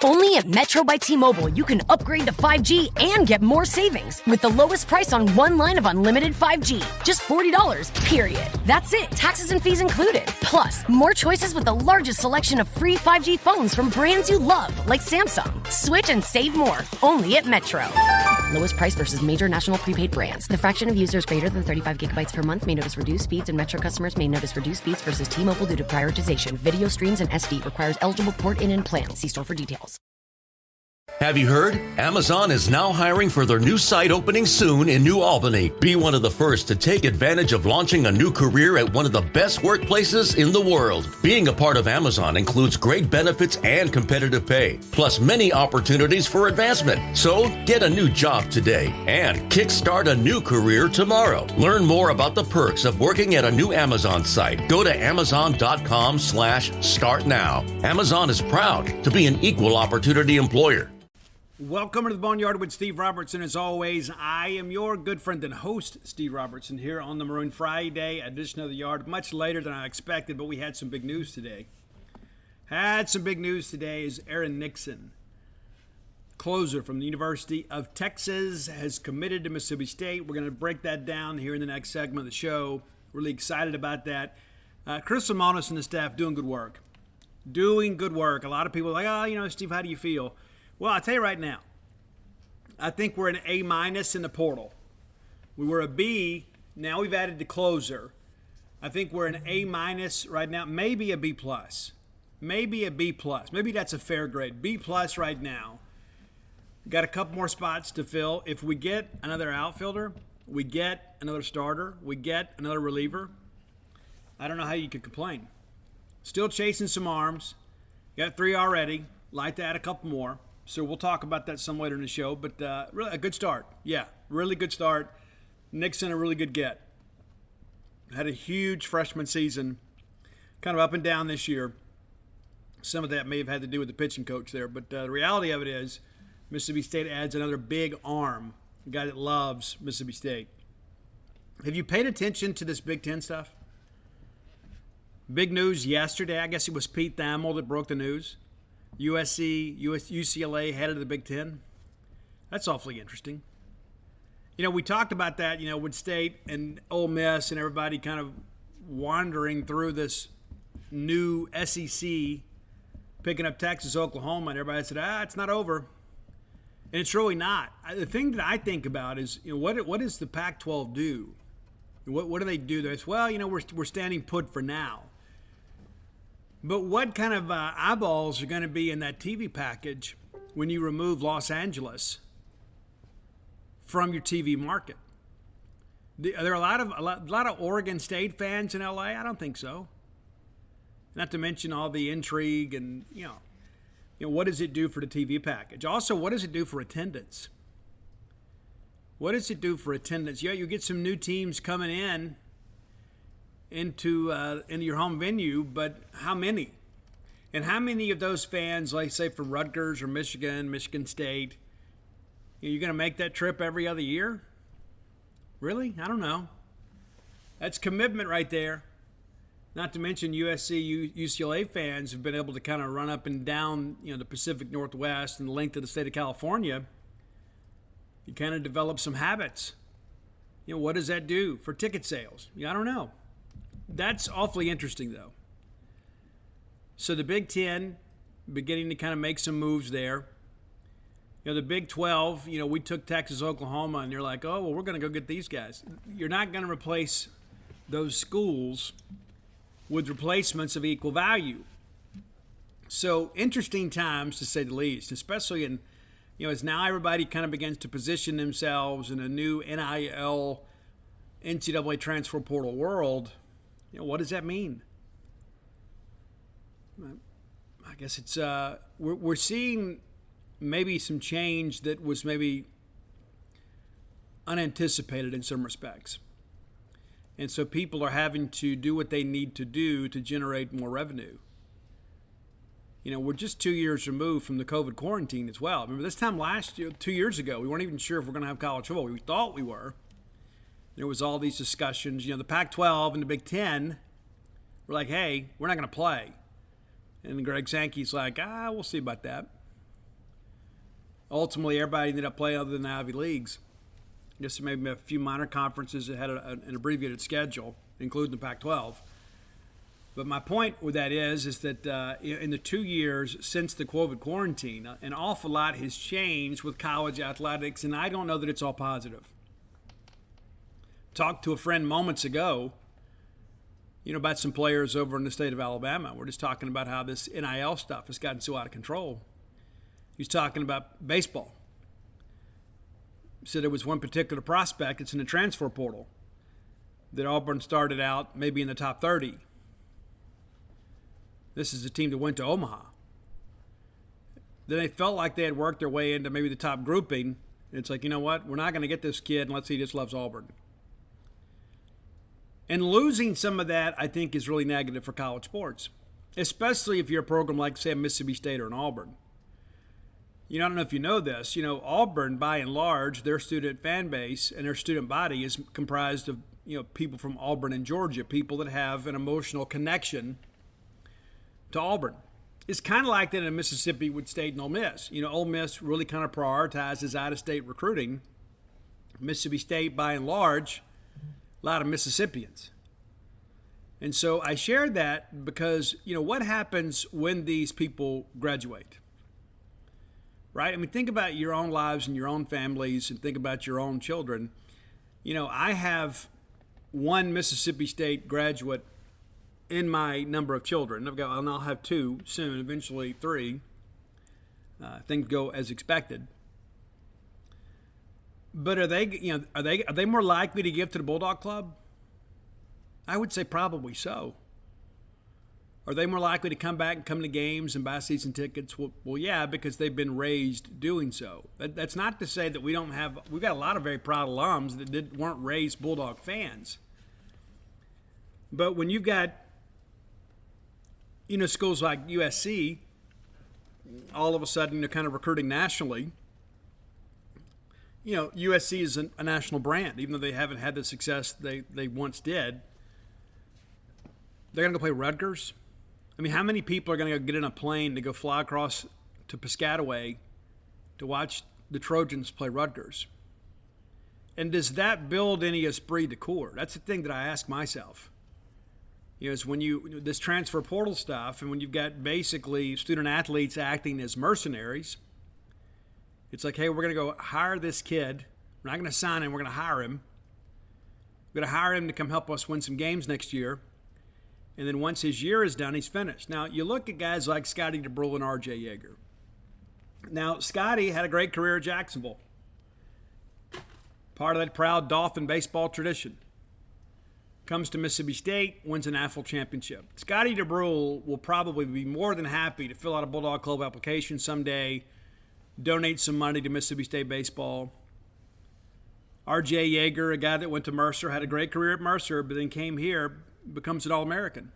Only at Metro by T-Mobile, you can upgrade to 5G and get more savings with the lowest price on one line of unlimited 5G. Just $40, period. That's it. Taxes and fees included. Plus, more choices with the largest selection of free 5G phones from brands you love, like Samsung. Switch and save more. Only at Metro. Lowest price versus major national prepaid brands. The fraction of users greater than 35 gigabytes per month may notice reduced speeds, and Metro customers may notice reduced speeds versus T-Mobile due to prioritization. Video streams and SD requires eligible port in and plan. See store for details. Have you heard? Amazon is now hiring for their new site opening soon in New Albany. Be one of the first to take advantage of launching a new career at one of the best workplaces in the world. Being a part of Amazon includes great benefits and competitive pay, plus many opportunities for advancement. So get a new job today and kickstart a new career tomorrow. Learn more about the perks of working at a new Amazon site. Go to amazon.com/start now. Amazon is proud to be an equal opportunity employer. Welcome to the Boneyard with Steve Robertson. As always, I am your good friend and host, Steve Robertson, here on the Maroon Friday edition of the Yard. Much later than I expected, but we had some big news today. Is Aaron Nixon, closer from the University of Texas, has committed to Mississippi State. We're going to break that down here in the next segment of the show. Really excited about that. Chris Simonis and the staff doing good work. A lot of people are like, Steve, how do you feel? Well, I'll tell you right now, I think we're an A- in the portal. We were a B, now we've added the closer. I think we're an A- right now, maybe a B+. Maybe a B+. Maybe that's a fair grade. B+ right now. Got a couple more spots to fill. If we get another outfielder, we get another starter, we get another reliever, I don't know how you could complain. Still chasing some arms. Got 3 already. Like to add a couple more. So we'll talk about that some later in the show. But really a good start. Yeah, really good start. Nixon, a really good get. Had a huge freshman season. Kind of up and down this year. Some of that may have had to do with the pitching coach there. But the reality of it is Mississippi State adds another big arm. A guy that loves Mississippi State. Have you paid attention to this Big Ten stuff? Big news yesterday. I guess it was Pete Thamel that broke the news. UCLA headed to the Big Ten. That's awfully interesting. We talked about that, with State and Ole Miss and everybody kind of wandering through this new SEC, picking up Texas, Oklahoma, and everybody said, it's not over. And it's really not. The thing that I think about is, what does the Pac-12 do? What do they do there? It's, we're standing put for now. But what kind of eyeballs are going to be in that TV package when you remove Los Angeles from your TV market? Are there a lot of Oregon State fans in LA? I don't think so. Not to mention all the intrigue and what does it do for the TV package? Also, what does it do for attendance? What does it do for attendance? Yeah, you get some new teams coming into your home venue, but how many? And how many of those fans, like say from Rutgers or Michigan State, you're going to make that trip every other year? Really? I don't know. That's commitment right there. Not to mention USC, UCLA fans have been able to kind of run up and down, the Pacific Northwest and the length of the state of California. You kind of develop some habits. What does that do for ticket sales? I don't know. That's awfully interesting, though. So the Big Ten beginning to kind of make some moves there. The Big 12, we took Texas, Oklahoma, and you're like, oh, well, we're going to go get these guys. You're not going to replace those schools with replacements of equal value. So interesting times, to say the least, especially in, as now everybody kind of begins to position themselves in a new NIL, NCAA transfer portal world. What does that mean? I guess it's we're seeing maybe some change that was maybe unanticipated in some respects. And so people are having to do what they need to do to generate more revenue. We're just 2 years removed from the COVID quarantine as well. Remember this time last year, 2 years ago, we weren't even sure if we're going to have college football. We thought we were. There was all these discussions. The Pac-12 and the Big Ten were like, hey, we're not going to play. And Greg Sankey's like, we'll see about that. ultimately everybody ended up playing other than the Ivy Leagues. Just maybe a few minor conferences that had an abbreviated schedule, including the Pac-12. But my point with that is that in the 2 years since the COVID quarantine, an awful lot has changed with college athletics, and I don't know that it's all positive. Talked to a friend moments ago, about some players over in the state of Alabama. We're just talking about how this NIL stuff has gotten so out of control. He's talking about baseball. Said there was one particular prospect, it's in the transfer portal, that Auburn started out maybe in the top 30. This is a team that went to Omaha. Then they felt like they had worked their way into maybe the top grouping. It's like, you know what? We're not going to get this kid unless he just loves Auburn. And losing some of that, I think, is really negative for college sports, especially if you're a program like, say, Mississippi State or an Auburn. I don't know if you know this. Auburn, by and large, their student fan base and their student body is comprised of, people from Auburn and Georgia, people that have an emotional connection to Auburn. It's kind of like that in Mississippi with State and Ole Miss. Ole Miss really kind of prioritizes out-of-state recruiting. Mississippi State, by and large, a lot of Mississippians. And so I shared that because, what happens when these people graduate? Right? Think about your own lives and your own families and think about your own children. I have one Mississippi State graduate in my number of children. And I'll have two soon, eventually three. Things go as expected. But are they more likely to give to the Bulldog Club? I would say probably so. Are they more likely to come back and come to games and buy season tickets? Well, yeah, because they've been raised doing so. That's not to say that we've got a lot of very proud alums that weren't raised Bulldog fans. But when you've got, schools like USC, all of a sudden they're kind of recruiting nationally. USC is a national brand, even though they haven't had the success they once did. They're going to go play Rutgers. How many people are going to get in a plane to go fly across to Piscataway to watch the Trojans play Rutgers? And does that build any esprit de corps? That's the thing that I ask myself. Is when this transfer portal stuff, and when you've got basically student athletes acting as mercenaries, it's like, hey, we're going to go hire this kid. We're not going to sign him. We're going to hire him. We're going to hire him to come help us win some games next year. And then once his year is done, he's finished. Now, you look at guys like Scotty DeBrule and R.J. Yeager. Now, Scotty had a great career at Jacksonville. Part of that proud Dolphin baseball tradition. Comes to Mississippi State, wins an AFL championship. Scotty DeBrule will probably be more than happy to fill out a Bulldog Club application someday, donate some money to Mississippi State baseball. R.J. Yeager, a guy that went to Mercer, had a great career at Mercer, but then came here, becomes an All-American.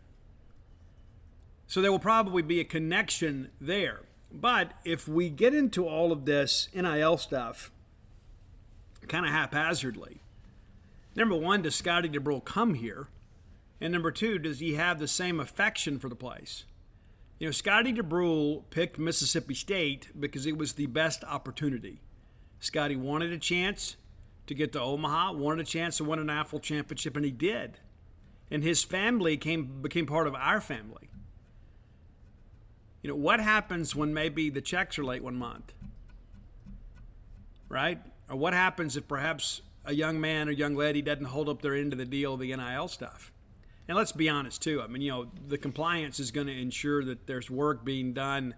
So there will probably be a connection there. But if we get into all of this NIL stuff kind of haphazardly, number one, does Scotty DeBrule come here? And number two, does he have the same affection for the place? Scotty DeBrule picked Mississippi State because it was the best opportunity. Scotty wanted a chance to get to Omaha, wanted a chance to win an AFL championship, and he did. And his family became part of our family. What happens when maybe the checks are late one month? Right? Or what happens if perhaps a young man or young lady doesn't hold up their end of the deal, the NIL stuff? And let's be honest, too. The compliance is going to ensure that there's work being done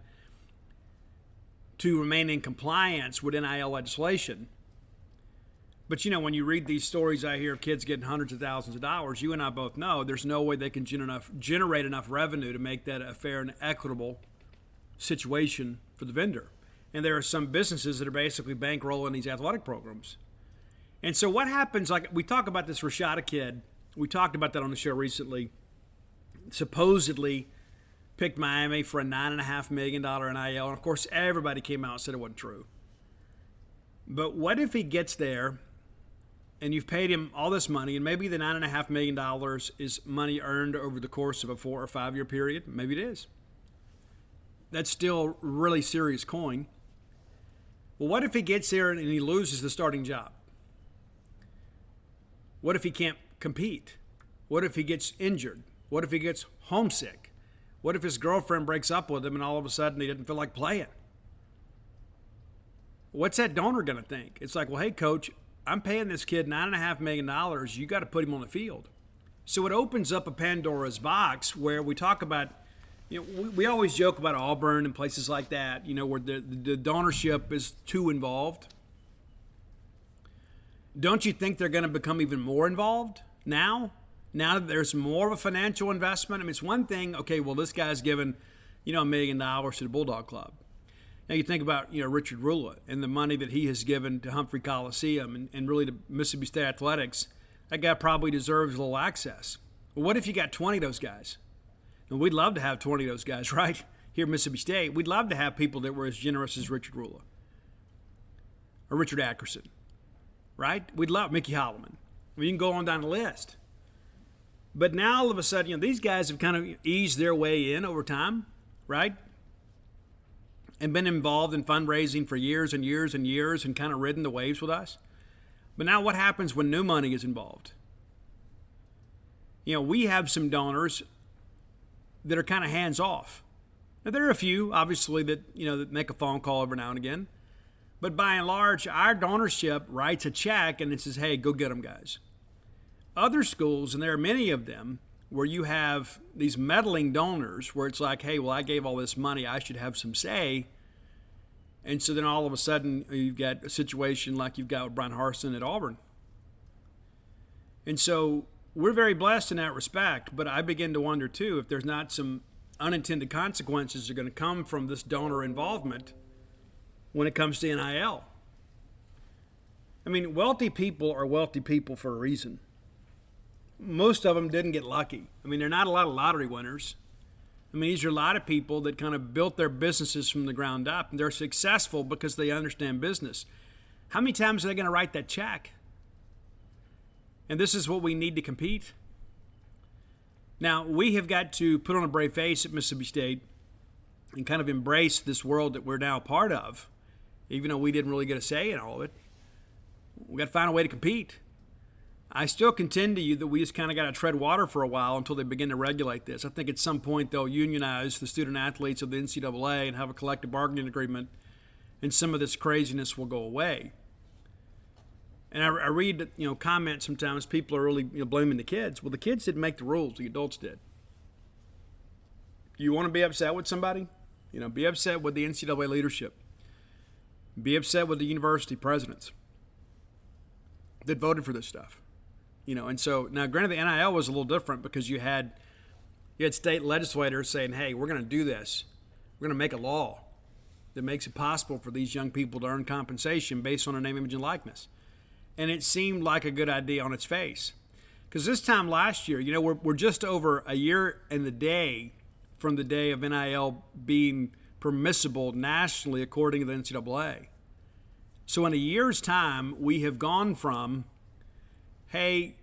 to remain in compliance with NIL legislation. But, when you read these stories I hear of kids getting hundreds of thousands of dollars, you and I both know there's no way they can generate enough revenue to make that a fair and equitable situation for the vendor. And there are some businesses that are basically bankrolling these athletic programs. And so what happens, like we talk about this Rashada kid, we talked about that on the show recently, supposedly picked Miami for a $9.5 million NIL. And, of course, everybody came out and said it wasn't true. But what if he gets there and you've paid him all this money, and maybe the $9.5 million is money earned over the course of a 4 or 5 year period? Maybe it is. That's still really serious coin. Well, what if he gets there and he loses the starting job? What if he can't compete? What if he gets injured? What if he gets homesick? What if his girlfriend breaks up with him and all of a sudden he doesn't feel like playing? What's that donor going to think? It's like, well, hey, coach, I'm paying this kid $9.5 million. You got to put him on the field. So it opens up a Pandora's box where we talk about, we always joke about Auburn and places like that, where the donorship is too involved. Don't you think they're going to become even more involved now? Now that there's more of a financial investment? I mean, it's one thing, okay, well, this guy's given, $1 million to the Bulldog Club. Now you think about, Richard Rula and the money that he has given to Humphrey Coliseum and really to Mississippi State Athletics. That guy probably deserves a little access. Well, what if you got 20 of those guys? And we'd love to have 20 of those guys, right? Here at Mississippi State. We'd love to have people that were as generous as Richard Rula or Richard Ackerson, right? We'd love Mickey Holloman. I mean, you can go on down the list. But now all of a sudden, these guys have kind of eased their way in over time, right? And been involved in fundraising for years and years and years and kind of ridden the waves with us. But now what happens when new money is involved? We have some donors that are kind of hands off. Now, there are a few, obviously, that, that make a phone call every now and again. But by and large, our donorship writes a check and it says, hey, go get them, guys. Other schools, and there are many of them, where you have these meddling donors where it's like, hey, well, I gave all this money, I should have some say. And so then all of a sudden you've got a situation like you've got with Brian Harsin at Auburn. And so we're very blessed in that respect, but I begin to wonder too if there's not some unintended consequences that are going to come from this donor involvement when it comes to NIL. I mean, wealthy people are wealthy people for a reason. Most of them didn't get lucky. I mean, they're not a lot of lottery winners. I mean, these are a lot of people that kind of built their businesses from the ground up, and they're successful because they understand business. How many times are they going to write that check? And this is what we need to compete. Now, we have got to put on a brave face at Mississippi State and kind of embrace this world that we're now a part of, even though we didn't really get a say in all of it. We've got to find a way to compete. I still contend to you that we just kind of got to tread water for a while until they begin to regulate this. I think at some point they'll unionize the student athletes of the NCAA and have a collective bargaining agreement, and some of this craziness will go away. And I read, comments sometimes. People are really blaming the kids. Well, the kids didn't make the rules. The adults did. You want to be upset with somebody? Be upset with the NCAA leadership. Be upset with the university presidents that voted for this stuff. And so now granted the NIL was a little different because you had state legislators saying, hey, we're going to do this. We're going to make a law that makes it possible for these young people to earn compensation based on their name, image, and likeness. And it seemed like a good idea on its face. Because this time last year, we're just over a year and the day from the day of NIL being permissible nationally according to the NCAA. So in a year's time, we have gone from, hey,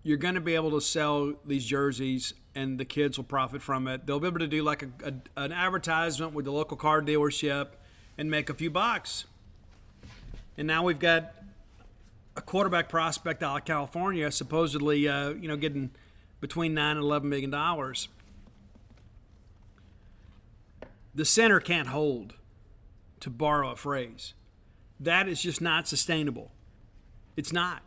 you're going to be able to sell these jerseys and the kids will profit from it. They'll be able to do like an advertisement with the local car dealership and make a few bucks. And now we've got a quarterback prospect out of California supposedly, getting between $9 and $11 million. The center can't hold, to borrow a phrase. That is just not sustainable. It's not.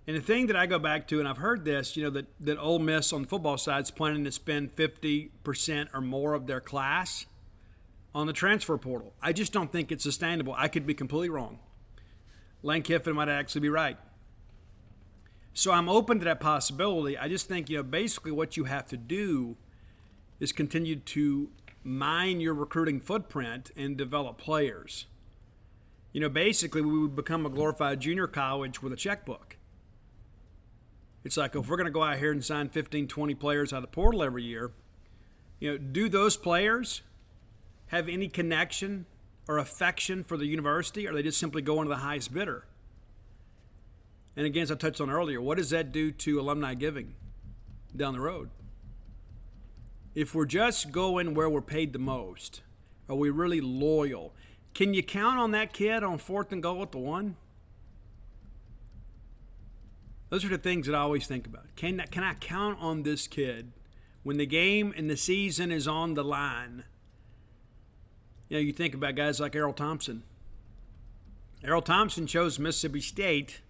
And the thing that I go back to, and I've heard this, that Ole Miss on the football side is planning to spend 50% or more of their class on the transfer portal. I just don't think it's sustainable. I could be completely wrong. Lane Kiffin might actually be right. So I'm open to that possibility. I just think, basically what you have to do is continue to mine your recruiting footprint and develop players. Basically we would become a glorified junior college with a checkbook. It's like if we're going to go out here and sign 15, 20 players out of the portal every year, do those players have any connection or affection for the university, or are they just simply going to the highest bidder? And again, as I touched on earlier, what does that do to alumni giving down the road? If we're just going where we're paid the most, are we really loyal? Can you count on that kid on 4th and goal at the 1? Those are the things that I always think about. Can I count on this kid when the game and the season is on the line? You know, you think about guys like Errol Thompson. Errol Thompson chose Mississippi State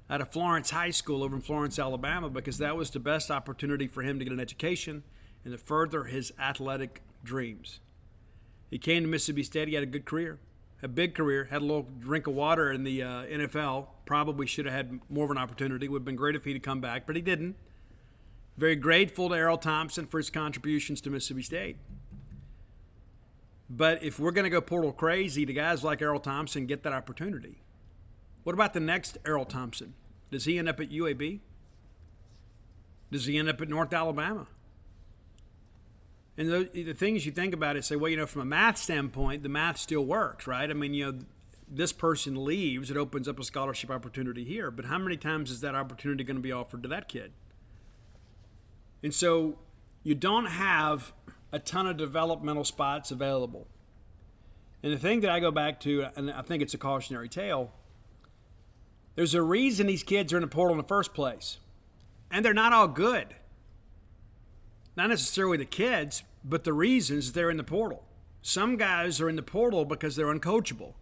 out of Florence High School over in Florence, Alabama, because that was the best opportunity for him to get an education and to further his athletic dreams. He came to Mississippi State. He had a good career, a big career, had a little drink of water in the NFL. Probably should have had more of an opportunity. It would have been great if he'd come back, but he didn't. Very grateful to Errol Thompson for his contributions to Mississippi State. But if we're going to go portal crazy, the guys like Errol Thompson get that opportunity. What about the next Errol Thompson? Does he end up at UAB? Does he end up at North Alabama? And the things you think about it, say, well, you know, from a math standpoint, the math still works, right? I mean, you know, this person leaves, it opens up a scholarship opportunity here. But how many times is that opportunity going to be offered to that kid? And so you don't have a ton of developmental spots available. And the thing that I go back to, and I think it's a cautionary tale, there's a reason these kids are in the portal in the first place. And they're not all good. Not necessarily the kids, but the reasons they're in the portal. Some guys are in the portal because they're uncoachable.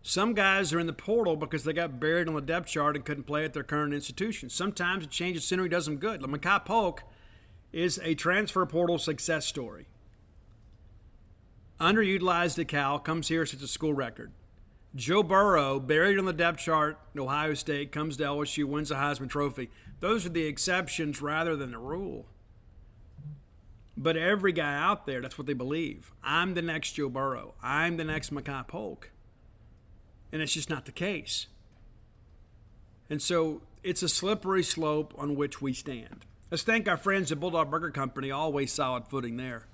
Some guys are in the portal because they got buried on the depth chart and couldn't play at their current institution. Sometimes a change of scenery does them good. Ncaa Polk is a transfer portal success story. Underutilized at Cal, comes here, sets a school record. Joe Burrow, buried on the depth chart at Ohio State, comes to LSU, wins the Heisman Trophy. Those are the exceptions rather than the rule. But every guy out there, that's what they believe. I'm the next Joe Burrow. I'm the next Ncaa Polk. And it's just not the case. And so it's a slippery slope on which we stand. Let's thank our friends at Bulldog Burger Company. Always solid footing there.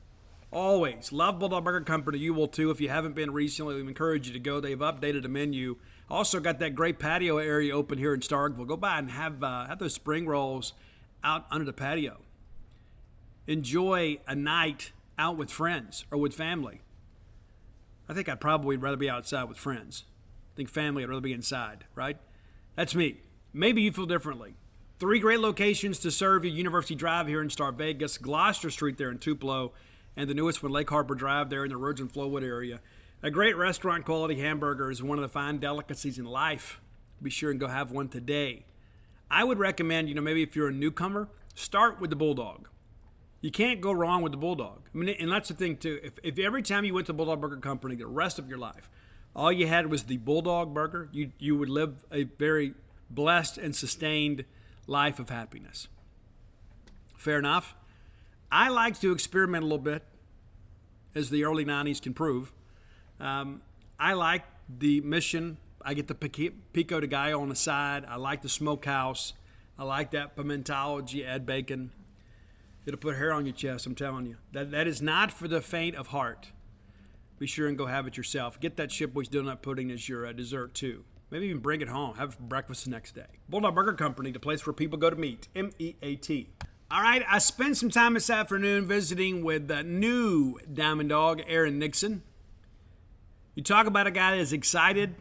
Always. Love Bulldog Burger Company. You will too. If you haven't been recently, we encourage you to go. They've updated the menu. Also got that great patio area open here in Starkville. Go by and have those spring rolls out under the patio. Enjoy a night out with friends or with family. I think I'd probably rather be outside with friends. I think family, I'd rather be inside, right? That's me. Maybe you feel differently. 3 great locations to serve you. University Drive here in Star Vegas, Gloucester Street there in Tupelo, and the newest one, Lake Harbor Drive there in the Rouge and Flowwood area. A great restaurant quality hamburger is one of the fine delicacies in life. Be sure and go have one today. I would recommend, maybe if you're a newcomer, start with the Bulldog. You can't go wrong with the Bulldog. I mean, and that's the thing too. If every time you went to Bulldog Burger Company the rest of your life, all you had was the Bulldog burger, you would live a very blessed and sustained life of happiness. Fair enough. I like to experiment a little bit, as the early 90s can prove. I like the Mission. I get the pico de gallo on the side. I like the smokehouse. I like that pimentology, add bacon. It'll put hair on your chest, I'm telling you. That is not for the faint of heart. Be sure and go have it yourself. Get that Shipway's donut pudding as your dessert, too. Maybe even bring it home. Have it for breakfast the next day. Bulldog Burger Company, the place where people go to meet. M-E-A-T. All right, I spent some time this afternoon visiting with the new Diamond Dawg, Aaron Nixon. You talk about a guy that's excited,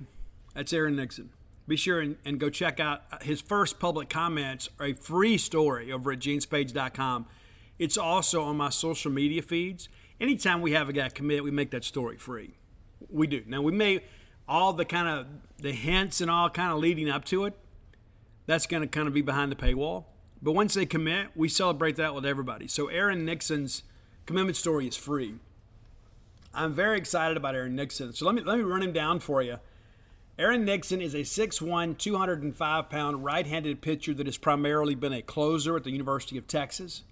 that's Aaron Nixon. Be sure and go check out his first public comments, a free story over at genespage.com. It's also on my social media feeds. Anytime we have a guy commit, we make that story free. We do. Now, we may, all the kind of, the hints and all kind of leading up to it, that's going to kind of be behind the paywall. But once they commit, we celebrate that with everybody. So Aaron Nixon's commitment story is free. I'm very excited about Aaron Nixon. So let me run him down for you. Aaron Nixon is a 6'1", 205-pound right-handed pitcher that has primarily been a closer at the University of Texas.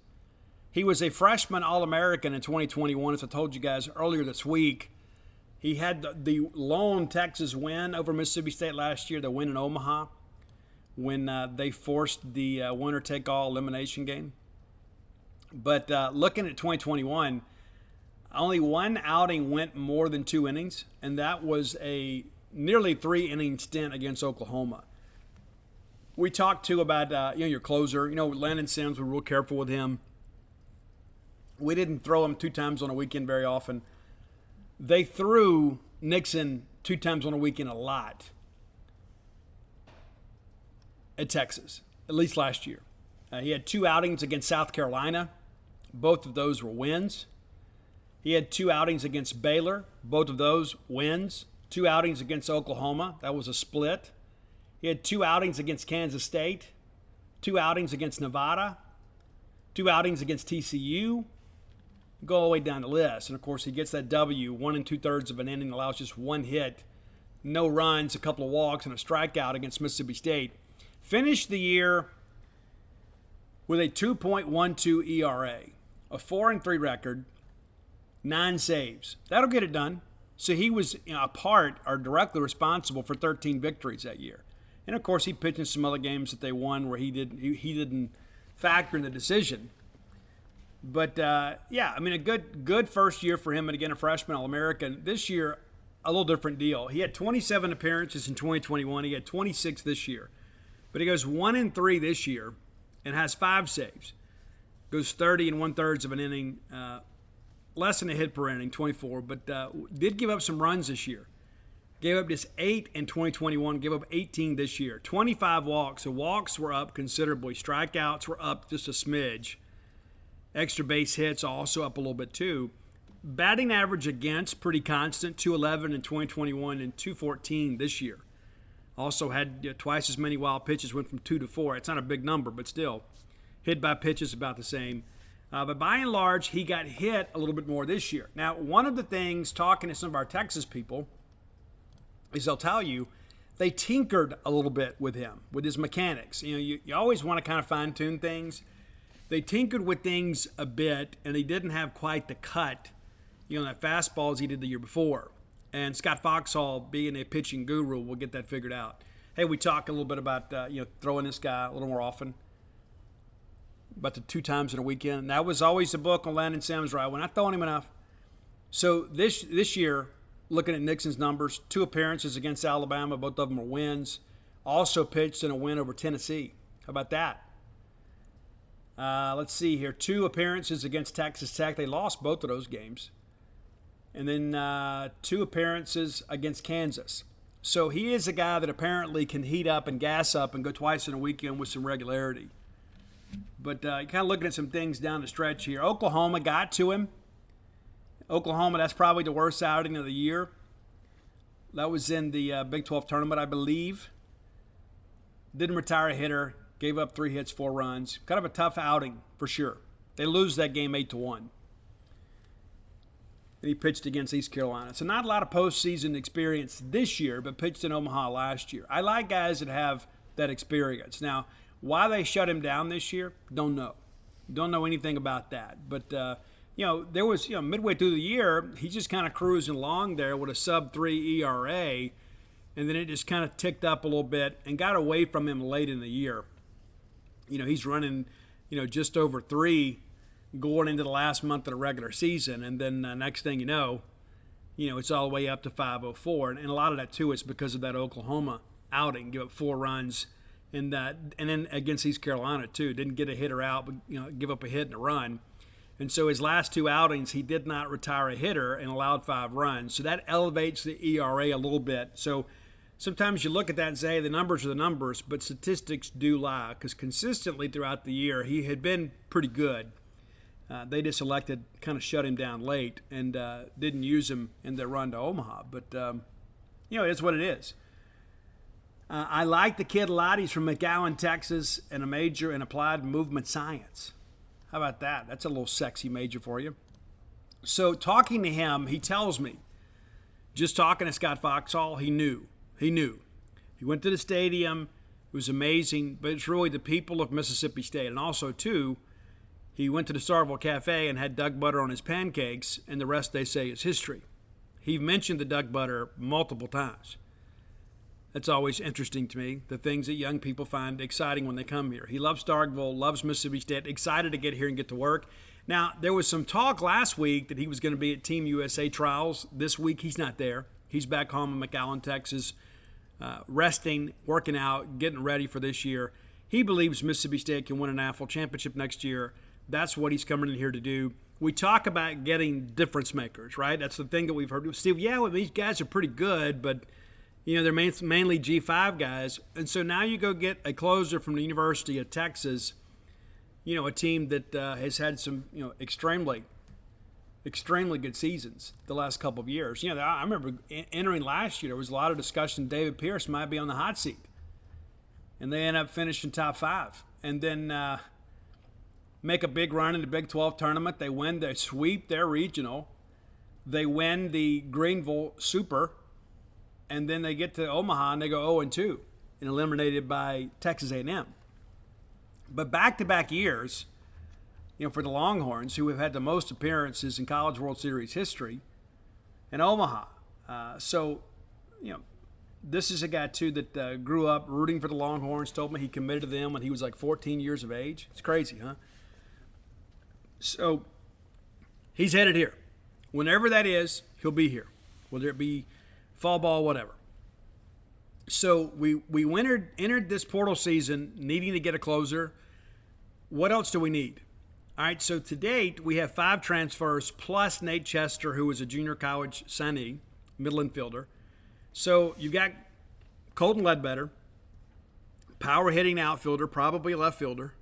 He was a freshman All-American in 2021, as I told you guys earlier this week. He had the lone Texas win over Mississippi State last year, the win in Omaha, when they forced the winner-take-all elimination game. But looking at 2021, only one outing went more than 2 innings, and that was a nearly 3-inning stint against Oklahoma. We talked, too, about your closer. Landon Sims, we're real careful with him. We didn't throw him 2 times on a weekend very often. They threw Nixon 2 times on a weekend a lot at Texas, at least last year. He had 2 outings against South Carolina. Both of those were wins. He had 2 outings against Baylor. Both of those wins. 2 outings against Oklahoma. That was a split. He had 2 outings against Kansas State. 2 outings against Nevada. 2 outings against TCU. Go all the way down the list. And, of course, he gets that W, 1 2/3 of an inning, allows just 1 hit, no runs, a couple of walks, and a strikeout against Mississippi State. Finished the year with a 2.12 ERA, a 4-3 record, 9 saves. That'll get it done. So he was a part or directly responsible for 13 victories that year. And, of course, he pitched in some other games that they won where he didn't factor in the decision. But, yeah, I mean, a good first year for him. And, again, a freshman All-American. This year, a little different deal. He had 27 appearances in 2021. He had 26 this year. But he goes 1-3 this year and has 5 saves. Goes 30 1/3 of an inning, less than a hit per inning, 24. But did give up some runs this year. Gave up just 8 in 2021, gave up 18 this year. 25 walks. The walks were up considerably. Strikeouts were up just a smidge. Extra base hits also up a little bit too. Batting average against pretty constant, 211 in 2021 and 214 this year. Also had twice as many wild pitches, went from 2 to 4. It's not a big number, but still. Hit by pitches about the same. But by and large, he got hit a little bit more this year. Now, one of the things, talking to some of our Texas people, is they'll tell you they tinkered a little bit with him, with his mechanics. You always want to kind of fine-tune things. They tinkered with things a bit, and they didn't have quite the cut, that fastball as he did the year before. And Scott Foxhall, being a pitching guru, will get that figured out. Hey, we talk a little bit about throwing this guy a little more often, about the 2 times in a weekend. And that was always the book on Landon Sims, right? We're not throwing him enough. So this year, looking at Nixon's numbers, 2 appearances against Alabama, both of them were wins. Also pitched in a win over Tennessee. How about that? Let's see here. 2 appearances against Texas Tech. They lost both of those games. And then 2 appearances against Kansas. So he is a guy that apparently can heat up and gas up and go twice in a weekend with some regularity. But kind of looking at some things down the stretch here. Oklahoma got to him. Oklahoma, that's probably the worst outing of the year. That was in the Big 12 tournament, I believe. Didn't retire a hitter. Gave up 3 hits, 4 runs. Kind of a tough outing for sure. They lose that game 8-1. And he pitched against East Carolina. So not a lot of postseason experience this year, but pitched in Omaha last year. I like guys that have that experience. Now, why they shut him down this year, don't know. Don't know anything about that. But, there was, midway through the year, he's just kind of cruising along there with a sub-3 ERA. And then it just kind of ticked up a little bit and got away from him late in the year. He's running, just over 3 going into the last month of the regular season. And then next thing you know, it's all the way up to 504. And a lot of that, too, is because of that Oklahoma outing. Give up 4 runs. And then against East Carolina, too. Didn't get a hitter out, but, give up a hit and a run. And so his last 2 outings, he did not retire a hitter and allowed 5 runs. So that elevates the ERA a little bit. So sometimes you look at that and say, hey, the numbers are the numbers, but statistics do lie. Because consistently throughout the year, he had been pretty good. They just elected kind of shut him down late and didn't use him in their run to Omaha. But, it is what it is. I like the kid a lot. He's from McAllen, Texas, and a major in applied movement science. How about that? That's a little sexy major for you. So talking to him, he tells me, just talking to Scott Foxhall, he knew. He went to the stadium. It was amazing, but it's really the people of Mississippi State. And also, too, he went to the Starville Cafe and had duck butter on his pancakes, and the rest, they say, is history. He mentioned the duck butter multiple times. That's always interesting to me, the things that young people find exciting when they come here. He loves Starkville, loves Mississippi State, excited to get here and get to work. Now, there was some talk last week that he was going to be at Team USA trials. This week, he's not there. He's back home in McAllen, Texas, resting, working out, getting ready for this year. He believes Mississippi State can win a national championship next year. That's what he's coming in here to do. we talk about getting difference makers, right? That's the thing that we've heard. Steve, yeah, well, these guys are pretty good, but, they're mainly G5 guys. And so now you go get a closer from the University of Texas, a team that has had some, extremely good seasons the last couple of years. I remember entering last year, there was a lot of discussion David Pierce might be on the hot seat. And they end up finishing top 5. And then make a big run in the Big 12 tournament. They win, they sweep their regional. They win the Greenville Super. And then they get to Omaha and they go 0-2 and eliminated by Texas A&M. But back-to-back years, for the Longhorns, who have had the most appearances in College World Series history, and Omaha. This is a guy, too, that grew up rooting for the Longhorns, told me he committed to them when he was like 14 years of age. It's crazy, huh? So he's headed here. Whenever that is, he'll be here, whether it be fall ball, whatever. So we entered this portal season needing to get a closer. What else do we need? All right, so to date, we have 5 transfers plus Nate Chester, who was a junior college signee, middle infielder. So you've got Colton Ledbetter, power hitting outfielder, probably left fielder.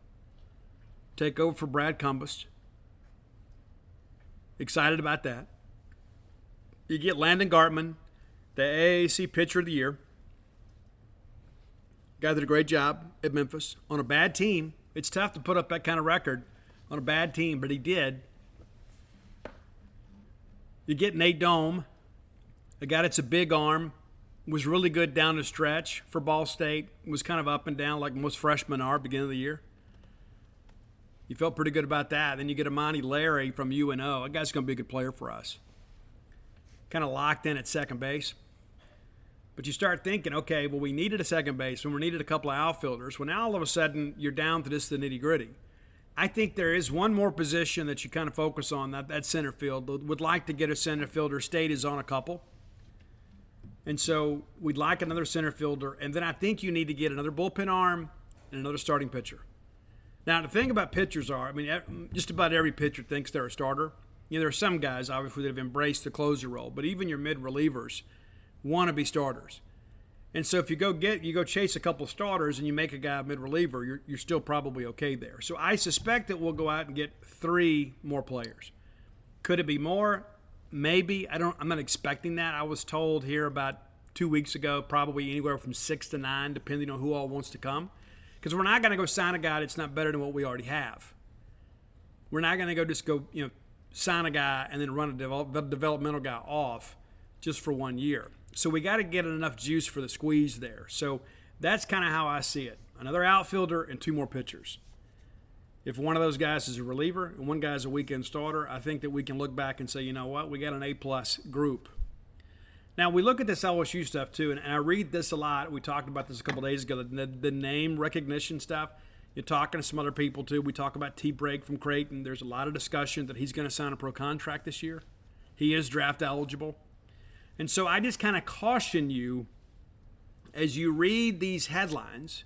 Take over for Brad Cumbus. Excited about that. You get Landon Gartman, the AAC Pitcher of the Year. Guy did a great job at Memphis. On a bad team, it's tough to put up that kind of record on a bad team, but he did. You get Nate Dome, a guy that's a big arm, was really good down the stretch for Ball State, was kind of up and down like most freshmen are beginning of the year. You felt pretty good about that. Then you get Amani Larry from UNO. That guy's going to be a good player for us. Kind of locked in at second base. But you start thinking, okay, well, we needed a second baseman. We needed a couple of outfielders. Well, now all of a sudden you're down to just the nitty-gritty. I think there is one more position that you kind of focus on, that center field. Would like to get a center fielder. State is on a couple. And so we'd like another center fielder. And then I think you need to get another bullpen arm and another starting pitcher. Now, the thing about pitchers just about every pitcher thinks they're a starter. There are some guys, obviously, that have embraced the closer role. But even your mid-relievers want to be starters. And so if you go chase a couple of starters and you make a guy a mid-reliever, you're still probably okay there. So I suspect that we'll go out and get 3 more players. Could it be more? Maybe. I'm not expecting that. I was told here about 2 weeks ago, probably anywhere from 6 to 9, depending on who all wants to come. Because we're not going to go sign a guy that's not better than what we already have. We're not going to go sign a guy and then run a developmental guy off just for 1 year. So we got to get enough juice for the squeeze there. So that's kind of how I see it. Another outfielder and 2 more pitchers. If one of those guys is a reliever and one guy's a weekend starter, I think that we can look back and say, you know what, we got an A-plus group. Now, we look at this LSU stuff, too, and I read this a lot. We talked about this a couple days ago, the name recognition stuff. You're talking to some other people, too. We talk about T-Brake from Creighton. There's a lot of discussion that he's going to sign a pro contract this year. He is draft eligible. And so I just kind of caution you as you read these headlines,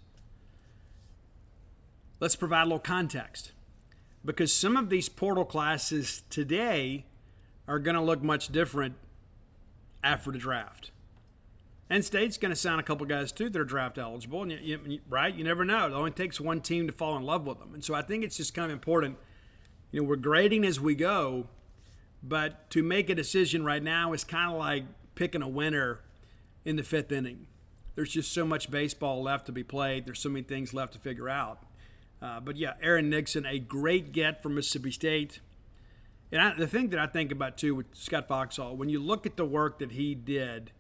let's provide a little context. Because some of these portal classes today are going to look much different after the draft. And State's going to sign a couple guys, too, that are draft eligible. And right? You never know. It only takes one team to fall in love with them. And so I think it's just kind of important. We're grading as we go, but to make a decision right now is kind of like picking a winner in the 5th inning. There's just so much baseball left to be played. There's so many things left to figure out. But, yeah, Aaron Nixon, a great get from Mississippi State. And the thing that I think about, too, with Scott Foxhall, when you look at the work that he did,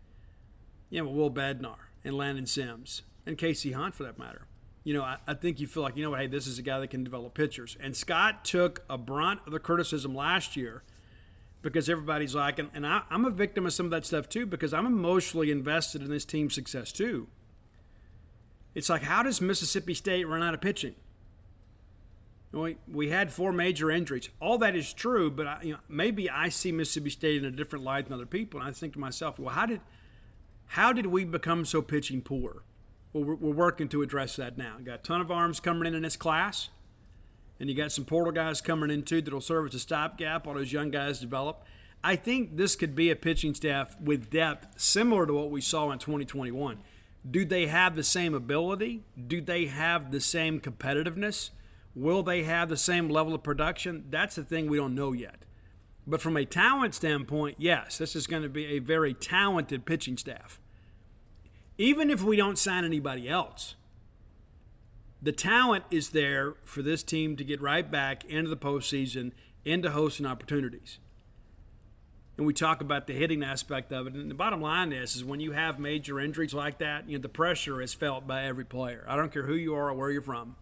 with Will Bednar and Landon Sims and Casey Hunt, for that matter, I think you feel like, hey, this is a guy that can develop pitchers. And Scott took a brunt of the criticism last year because everybody's like, and I'm a victim of some of that stuff, too, because I'm emotionally invested in this team's success, too. It's like, how does Mississippi State run out of pitching? We had 4 major injuries. All that is true, but maybe I see Mississippi State in a different light than other people, and I think to myself, well, how did we become so pitching poor? Well, we're working to address that now. Got a ton of arms coming in this class, And you got some portal guys coming in too that'll serve as a stopgap while those young guys develop. I think this could be a pitching staff with depth similar to what we saw in 2021. Do they have the same ability? Do they have the same competitiveness? Will they have the same level of production? That's the thing we don't know yet. But from a talent standpoint, yes, this is going to be a very talented pitching staff. Even if we don't sign anybody else, the talent is there for this team to get right back into the postseason, into hosting opportunities. And we talk about the hitting aspect of it. And the bottom line is when you have major injuries like that, the pressure is felt by every player. I don't care who you are or where you're from.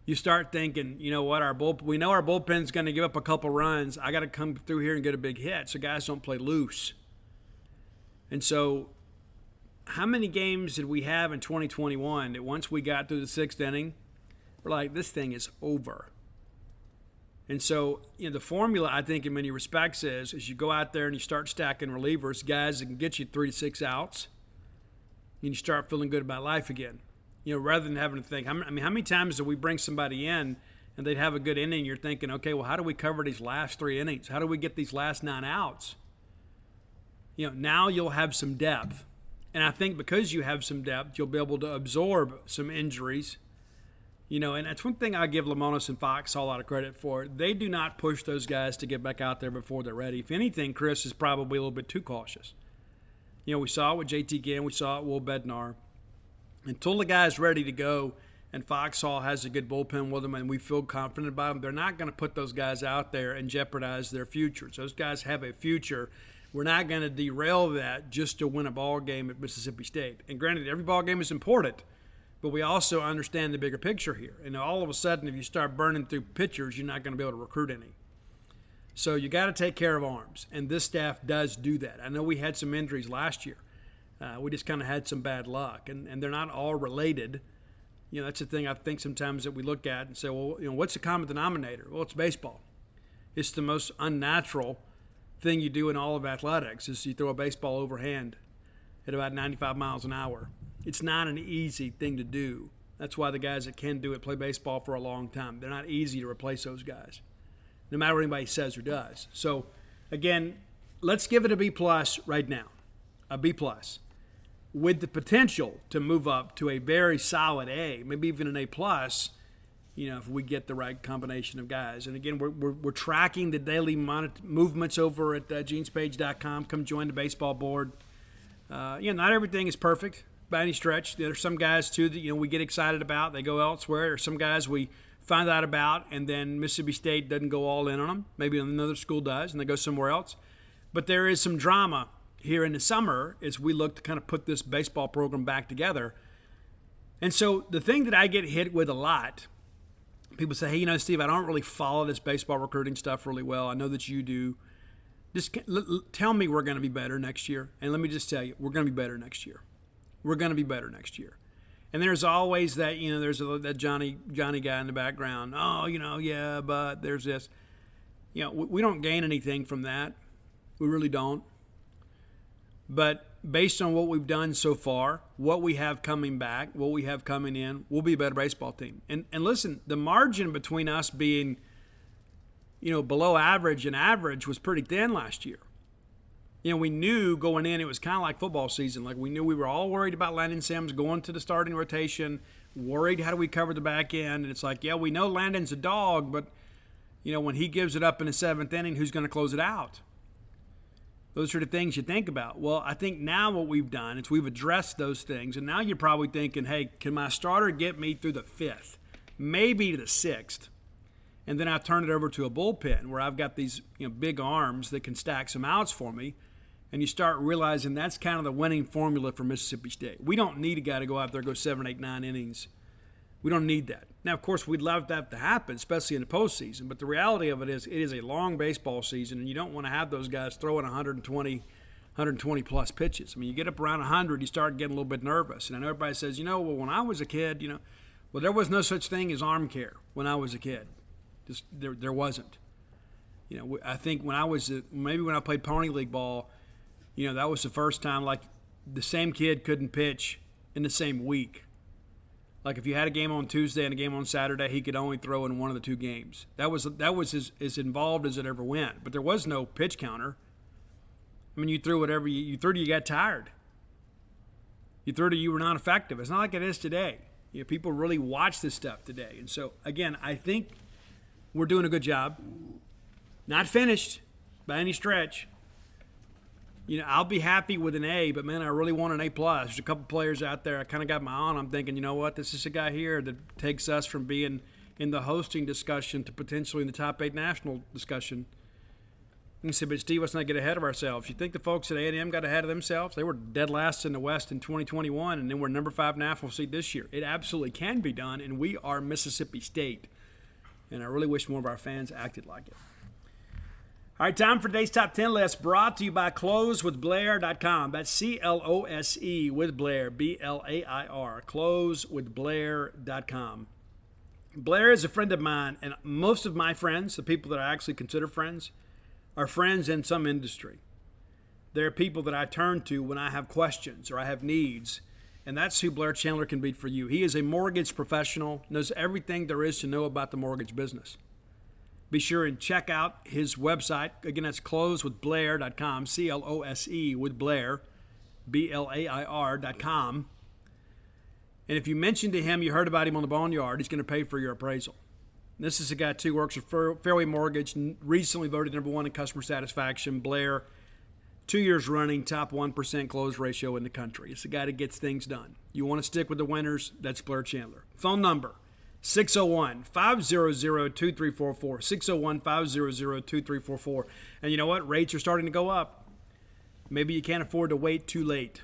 You start thinking, you know what, we know our bullpen's going to give up a couple runs. I got to come through here and get a big hit so guys don't play loose. And so how many games did we have in 2021 that once we got through the sixth inning, we're like, this thing is over? And so, the formula, I think, in many respects is you go out there and you start stacking relievers, guys that can get you 3 to 6 outs, and you start feeling good about life again. Rather than having to think, how many times do we bring somebody in and they'd have a good inning? You're thinking, okay, well, how do we cover these last 3 innings? How do we get these last 9 outs? Now you'll have some depth. And I think because you have some depth, you'll be able to absorb some injuries. And that's one thing I give Lemonis and Fox a lot of credit for. They do not push those guys to get back out there before they're ready. If anything, Chris is probably a little bit too cautious. We saw it with JT Ginn. We saw it with Will Bednar. Until the guy's ready to go and Foxhall has a good bullpen with them and we feel confident about them, they're not going to put those guys out there and jeopardize their futures. Those guys have a future. We're not going to derail that just to win a ball game at Mississippi State. And granted, every ball game is important, but we also understand the bigger picture here. And all of a sudden, if you start burning through pitchers, you're not going to be able to recruit any. So you got to take care of arms, and this staff does do that. I know we had some injuries last year. We just kind of had some bad luck, and they're not all related. That's the thing I think sometimes that we look at and say, well, what's the common denominator? Well, it's baseball. It's the most unnatural thing you do in all of athletics is you throw a baseball overhand at about 95 miles an hour. It's not an easy thing to do. That's why the guys that can do it play baseball for a long time. They're not easy to replace those guys, no matter what anybody says or does. So, again, let's give it a B+ right now, a B+, with the potential to move up to a very solid A, maybe even an A+, if we get the right combination of guys. And, again, we're tracking the daily movements over at genespage.com. Come join the baseball board. Not everything is perfect by any stretch. There's some guys, too, that we get excited about. They go elsewhere. There's some guys we find out about, and then Mississippi State doesn't go all in on them. Maybe another school does, and they go somewhere else. But there is some drama here in the summer as we look to kind of put this baseball program back together. And so the thing that I get hit with a lot, people say, hey, Steve, I don't really follow this baseball recruiting stuff really well. I know that you do. Just tell me we're going to be better next year. And let me just tell you, we're going to be better next year. We're going to be better next year. And there's always that, there's that Johnny guy in the background. Oh, yeah, but there's this. We don't gain anything from that. We really don't. But based on what we've done so far, what we have coming back, what we have coming in, we'll be a better baseball team. And listen, the margin between us being, below average and average was pretty thin last year. We knew going in it was kind of like football season. Like we knew we were all worried about Landon Sims going to the starting rotation, worried how do we cover the back end. And it's like, yeah, we know Landon's a dog, but, when he gives it up in the 7th inning, who's going to close it out? Those are the things you think about. Well, I think now what we've done is we've addressed those things, and now you're probably thinking, hey, can my starter get me through the 5th, maybe the 6th, and then I turn it over to a bullpen where I've got these big arms that can stack some outs for me, and you start realizing that's kind of the winning formula for Mississippi State. We don't need a guy to go out there and go 7, 8, 9 innings. We don't need that. Now, of course, we'd love that to happen, especially in the postseason. But the reality of it is a long baseball season, and you don't want to have those guys throwing 120-plus pitches. You get up around 100, you start getting a little bit nervous. And I know everybody says, well, when I was a kid, well, there was no such thing as arm care when I was a kid. Just there wasn't. I think when I played Pony League ball, that was the first time, like, the same kid couldn't pitch in the same week. Like if you had a game on Tuesday and a game on Saturday, he could only throw in one of the two games. That was as involved as it ever went. But there was no pitch counter. I mean, you threw whatever you threw till you got tired. You threw till you were not effective. It's not like it is today. You know, people really watch this stuff today. And so, again, I think we're doing a good job. Not finished by any stretch. You know, I'll be happy with an A, but, man, I really want an A+. There's a couple players out there I kind of got my eye on. I'm thinking, you know what, this is a guy here that takes us from being in the hosting discussion to potentially in the top 8 national discussion. You say, but Steve, let's not get ahead of ourselves. You think the folks at A&M got ahead of themselves? They were dead last in the West in 2021, and then we're number 5 national seed this year. It absolutely can be done, and we are Mississippi State. And I really wish more of our fans acted like it. All right, time for today's Top 10 list, brought to you by closewithblair.com. That's C-L-O-S-E with Blair, B-L-A-I-R, closewithblair.com. Blair is a friend of mine, and most of my friends, the people that I actually consider friends, are friends in some industry. They're people that I turn to when I have questions or I have needs, and that's who Blair Chandler can be for you. He is a mortgage professional, knows everything there is to know about the mortgage business. Be sure and check out his website. Again, that's closewithblair.com, C-L-O-S-E with Blair, B-L-A-I-R.com. And if you mention to him you heard about him on the Boneyard, he's going to pay for your appraisal. This is a guy, too, works for Fairway Mortgage, recently voted number 1 in customer satisfaction. Blair, 2 years running, top 1% close ratio in the country. It's a guy that gets things done. You want to stick with the winners, that's Blair Chandler. Phone number, 601-500-2344, 601-500-2344. And you know what? Rates are starting to go up. Maybe you can't afford to wait too late.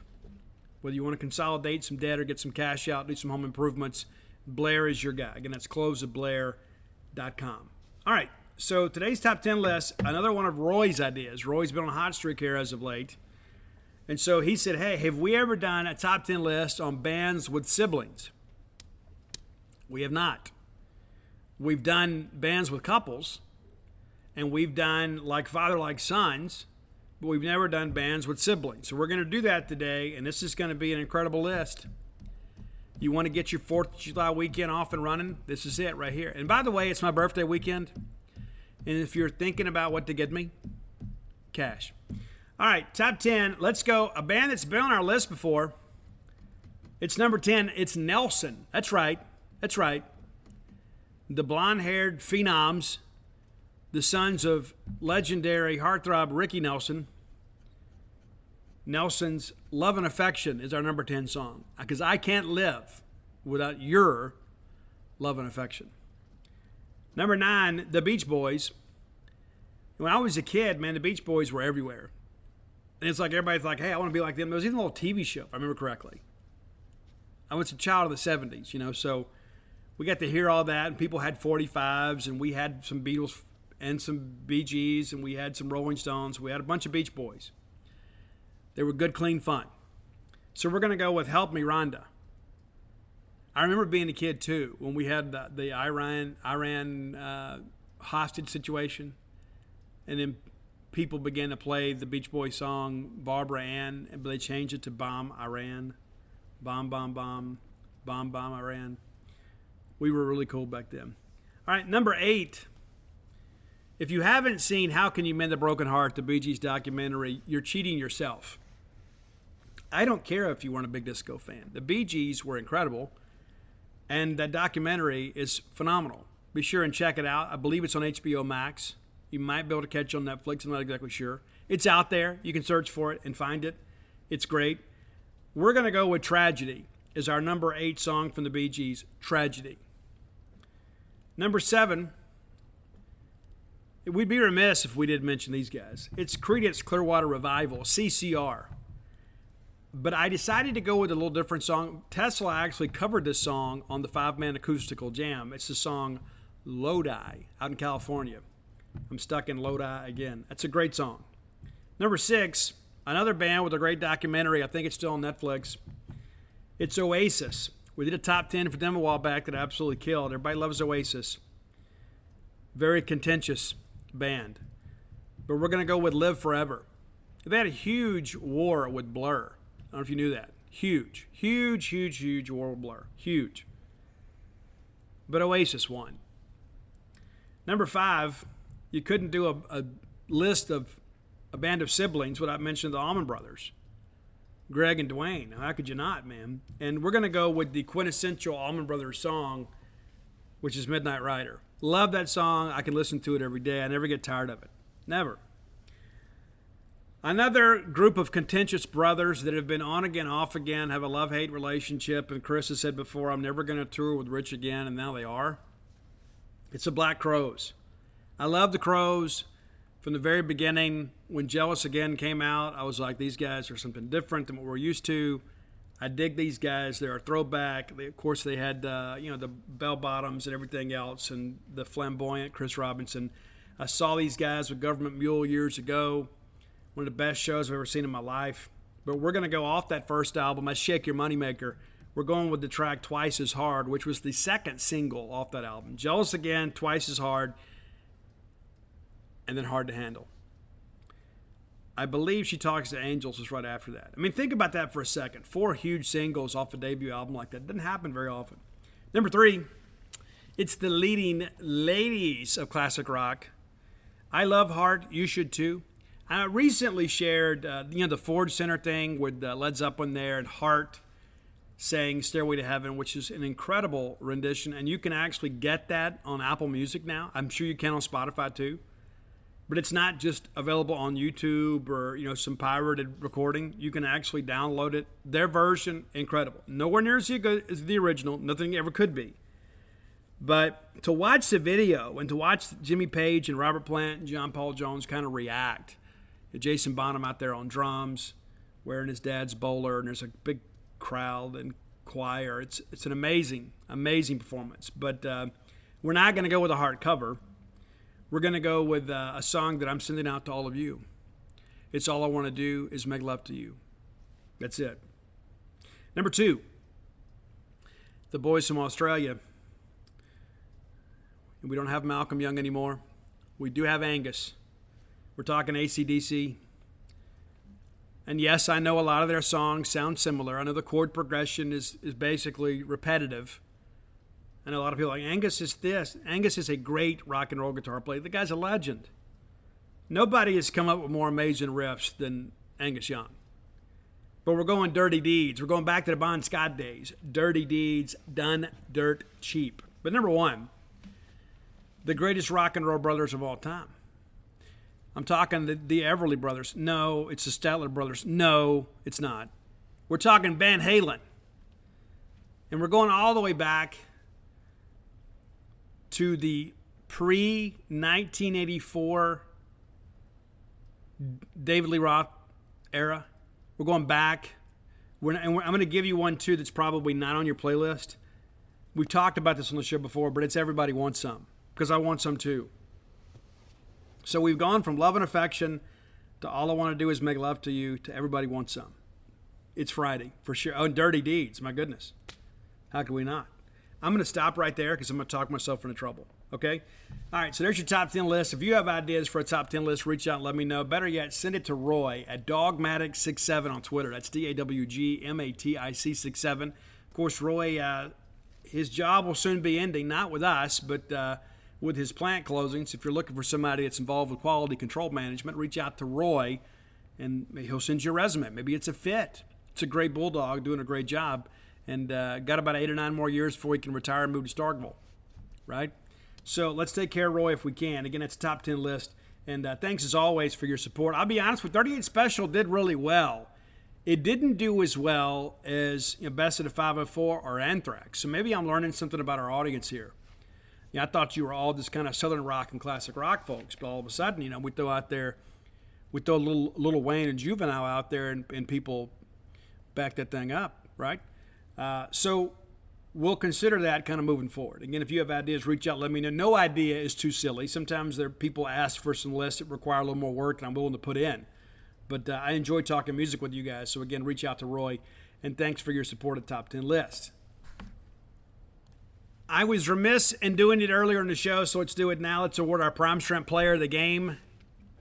Whether you want to consolidate some debt or get some cash out, do some home improvements, Blair is your guy. Again, that's closewithblair.com. All right, so today's Top 10 list, another one of Roy's ideas. Roy's been on a hot streak here as of late. And so he said, hey, have we ever done a Top 10 list on bands with siblings? We have not. We've done bands with couples, and we've done like father, like sons, but we've never done bands with siblings. So we're going to do that today, and this is going to be an incredible list. You want to get your 4th of July weekend off and running? This is it right here. And by the way, it's my birthday weekend. And if you're thinking about what to get me, cash. All right, top 10. Let's go. A band that's been on our list before. It's number 10. It's Nelson. That's right. That's right. The blonde-haired phenoms, the sons of legendary heartthrob Ricky Nelson. Nelson's Love and Affection is our number 10 song, because I can't live without your love and affection. Number 9, the Beach Boys. When I was a kid, man, the Beach Boys were everywhere. And it's like everybody's like, hey, I want to be like them. There was even a little TV show, if I remember correctly. I was a child of the 70s, you know, so we got to hear all that, and people had 45s, and we had some Beatles and some Bee Gees, and we had some Rolling Stones. We had a bunch of Beach Boys. They were good, clean fun. So we're going to go with Help Me, Rhonda. I remember being a kid, too, when we had the Iran hostage situation. And then people began to play the Beach Boys song, Barbara Ann, but they changed it to Bomb Iran. Bomb, bomb, bomb. Bomb, bomb, Iran. We were really cool back then. All right, number 8. If you haven't seen How Can You Mend a Broken Heart, the Bee Gees documentary, you're cheating yourself. I don't care if you weren't a big disco fan. The Bee Gees were incredible, and that documentary is phenomenal. Be sure and check it out. I believe it's on HBO Max. You might be able to catch it on Netflix. I'm not exactly sure. It's out there. You can search for it and find it. It's great. We're going to go with Tragedy as our number 8 song from the Bee Gees, Tragedy. Number 7, we'd be remiss if we didn't mention these guys. It's Credence Clearwater Revival, CCR. But I decided to go with a little different song. Tesla actually covered this song on the 5-man acoustical jam. It's the song Lodi out in California. I'm stuck in Lodi again. That's a great song. Number 6, another band with a great documentary. I think it's still on Netflix. It's Oasis. We did a top 10 for them a while back that I absolutely killed. Everybody loves Oasis. Very contentious band. But we're going to go with Live Forever. They had a huge war with Blur. I don't know if you knew that. Huge war with Blur. Huge. but Oasis won. Number 5, you couldn't do a list of a band of siblings without mentioning the Allman Brothers, Greg and Dwayne. How could you not, man? And we're going to go with the quintessential Allman Brothers song, which is Midnight Rider. Love that song. I can listen to it every day. I never get tired of it. Never. Another group of contentious brothers that have been on again, off again, have a love-hate relationship, and Chris has said before, I'm never going to tour with Rich again, and now they are. It's the Black Crowes. I love the Crowes. From the very beginning, when Jealous Again came out, I was like, these guys are something different than what we're used to. I dig these guys. They're a throwback. Of course, they had the bell bottoms and everything else, and the flamboyant Chris Robinson. I saw these guys with Government Mule years ago. One of the best shows I've ever seen in my life. But we're going to go off that first album, that's Shake Your Moneymaker. We're going with the track Twice as Hard, which was the second single off that album. Jealous Again, Twice as Hard, and then Hard to Handle. I believe She Talks to Angels was right after that. I mean, think about that for a second. 4 huge singles off a debut album like that. Doesn't happen very often. Number 3, it's the leading ladies of classic rock. I love Heart. You should too. I recently shared, the Ford Center thing with Led Zeppelin there and Heart saying Stairway to Heaven, which is an incredible rendition. And you can actually get that on Apple Music now. I'm sure you can on Spotify too. But it's not just available on YouTube or, some pirated recording. You can actually download it. Their version, incredible. Nowhere near as good as the original. Nothing ever could be. But to watch the video and to watch Jimmy Page and Robert Plant and John Paul Jones kind of react, Jason Bonham out there on drums, wearing his dad's bowler, and there's a big crowd and choir. It's an amazing, amazing performance. But we're not going to go with a Heart cover. We're going to go with a song that I'm sending out to all of you. It's All I Want to Do Is Make Love to You. That's it. Number 2, the boys from Australia. We don't have Malcolm Young anymore. We do have Angus. We're talking AC/DC. And yes, I know a lot of their songs sound similar. I know the chord progression is basically repetitive. I know a lot of people are like, Angus is this. Angus is a great rock and roll guitar player. The guy's a legend. Nobody has come up with more amazing riffs than Angus Young. But we're going Dirty Deeds. We're going back to the Bon Scott days. Dirty Deeds, done dirt cheap. But number 1, the greatest rock and roll brothers of all time. I'm talking the Everly Brothers. No, it's the Statler Brothers. No, it's not. We're talking Van Halen. And we're going all the way back to the pre-1984 David Lee Roth era. We're going back. I'm going to give you one, too, that's probably not on your playlist. We've talked about this on the show before, but it's Everybody Wants Some, because I want some, too. So we've gone from Love and Affection to All I Want to Do Is Make Love to You to Everybody Wants Some. It's Friday, for sure. Oh, and Dirty Deeds, my goodness. How could we not? I'm going to stop right there because I'm going to talk myself into trouble, okay? All right, so there's your top 10 list. If you have ideas for a top 10 list, reach out and let me know. Better yet, send it to Roy at Dogmatic67 on Twitter. That's DAWGMATIC 67. Of course, Roy, his job will soon be ending, not with us, but with his plant closings. If you're looking for somebody that's involved with quality control management, reach out to Roy, and he'll send you a resume. Maybe it's a fit. It's a great Bulldog doing a great job, and got about 8 or 9 more years before he can retire and move to Starkville, right? So let's take care of Roy if we can. Again, that's a top 10 list, and thanks as always for your support. I'll be honest with 38 Special did really well. It didn't do as well as Best of the 504 or Anthrax, so maybe I'm learning something about our audience here. I thought you were all just kind of Southern rock and classic rock folks, but all of a sudden, we throw a little Wayne and Juvenile out there, and people back that thing up, right? So we'll consider that kind of moving forward. Again, if you have ideas, reach out, let me know. No idea is too silly. Sometimes people ask for some lists that require a little more work, and I'm willing to put in. But I enjoy talking music with you guys. So again, reach out to Roy, and thanks for your support of Top 10 List. I was remiss in doing it earlier in the show, so let's do it now. Let's award our Prime Shrimp Player of the Game